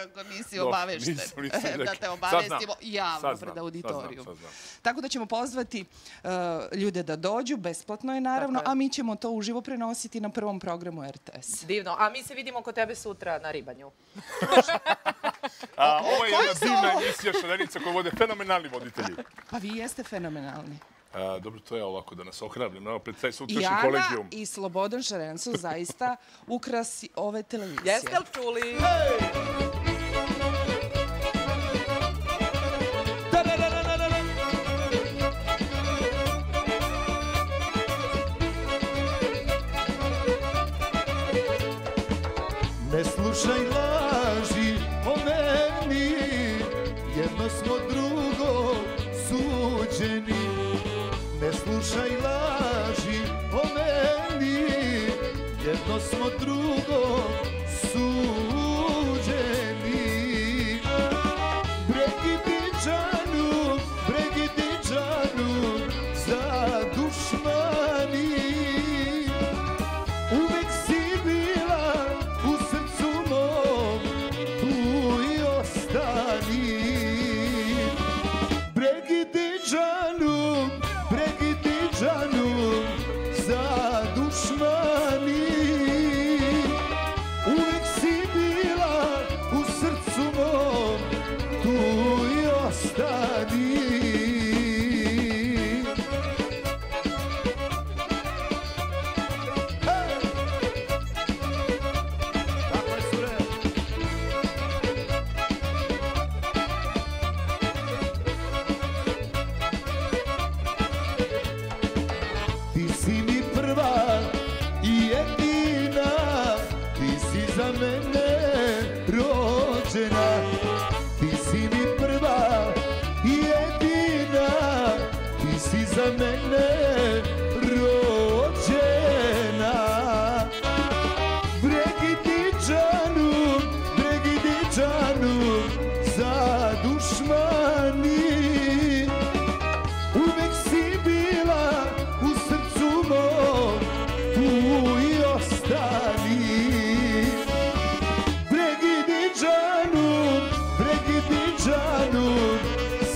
ako nisi obavešten, da te obavestimo javno pred auditorijum. Tako da ćemo pozvati ljude da dođu, besplatno je naravno, a mi ćemo to uživo prenositi na prvom programu RTS. Divno, a mi se vidimo kod tebe sutra na ribanju. Ovo je jedna divna emisija Šarenica koju vode fenomenalni voditelji. Pa vi jeste fenomenalni. Dobro, to je ovako da nas ohrabrim. Pred taj I sutrašnji Ana kolegijum. i Slobodan Šaren su zaista ukrasi ove televizije. Jeste li čuli? Ne slušaj laži o meni, jedno smo drugo suđeni. Ne slušaj laži o meni, jedno smo drugo suđeni. Bregi Diđanu, za dušmani, uvek si bila u srcu mom, tu i ostani. Bregi Diđanu, za dušmani, uvek si bila u srcu mom, tu i ostani. Ti si mi prva i jedina, ti si za mene rođena. Ti si mi prva i jedina, ti si za mene rođena. Bregi Diđanu, za dušmani, uvek si bila u srcu mom, tu i ostani. Bregi Diđanu,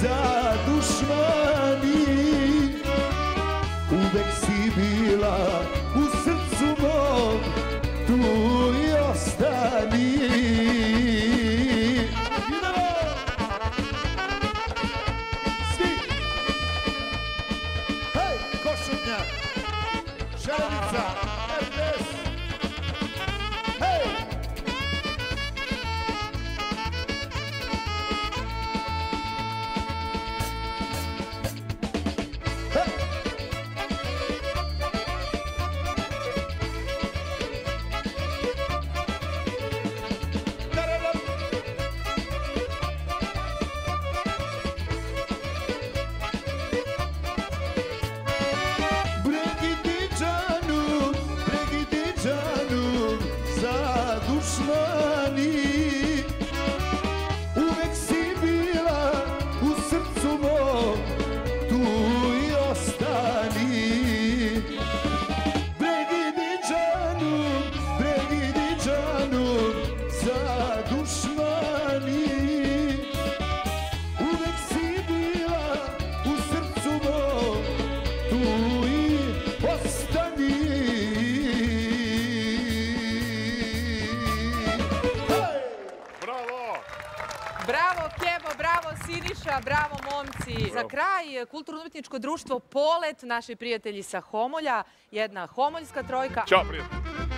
za dušmani, uvek si bila u srcu mom, tu i ostani. Košutnja, Željevica, RTS. Hej! Bregi Diđanu, za dušmani, uvek si bila u srcu mom, tu i ostani. Bregi Diđanu, za dušmani, uvek si bila u srcu mom, tu i ostani. Bravo Kevo, bravo Siniša, bravo momci. Za kraj, kulturno-umetničko društvo Polet, naši prijatelji sa Homolja, jedna homoljska trojka. Ćao, prijatelji.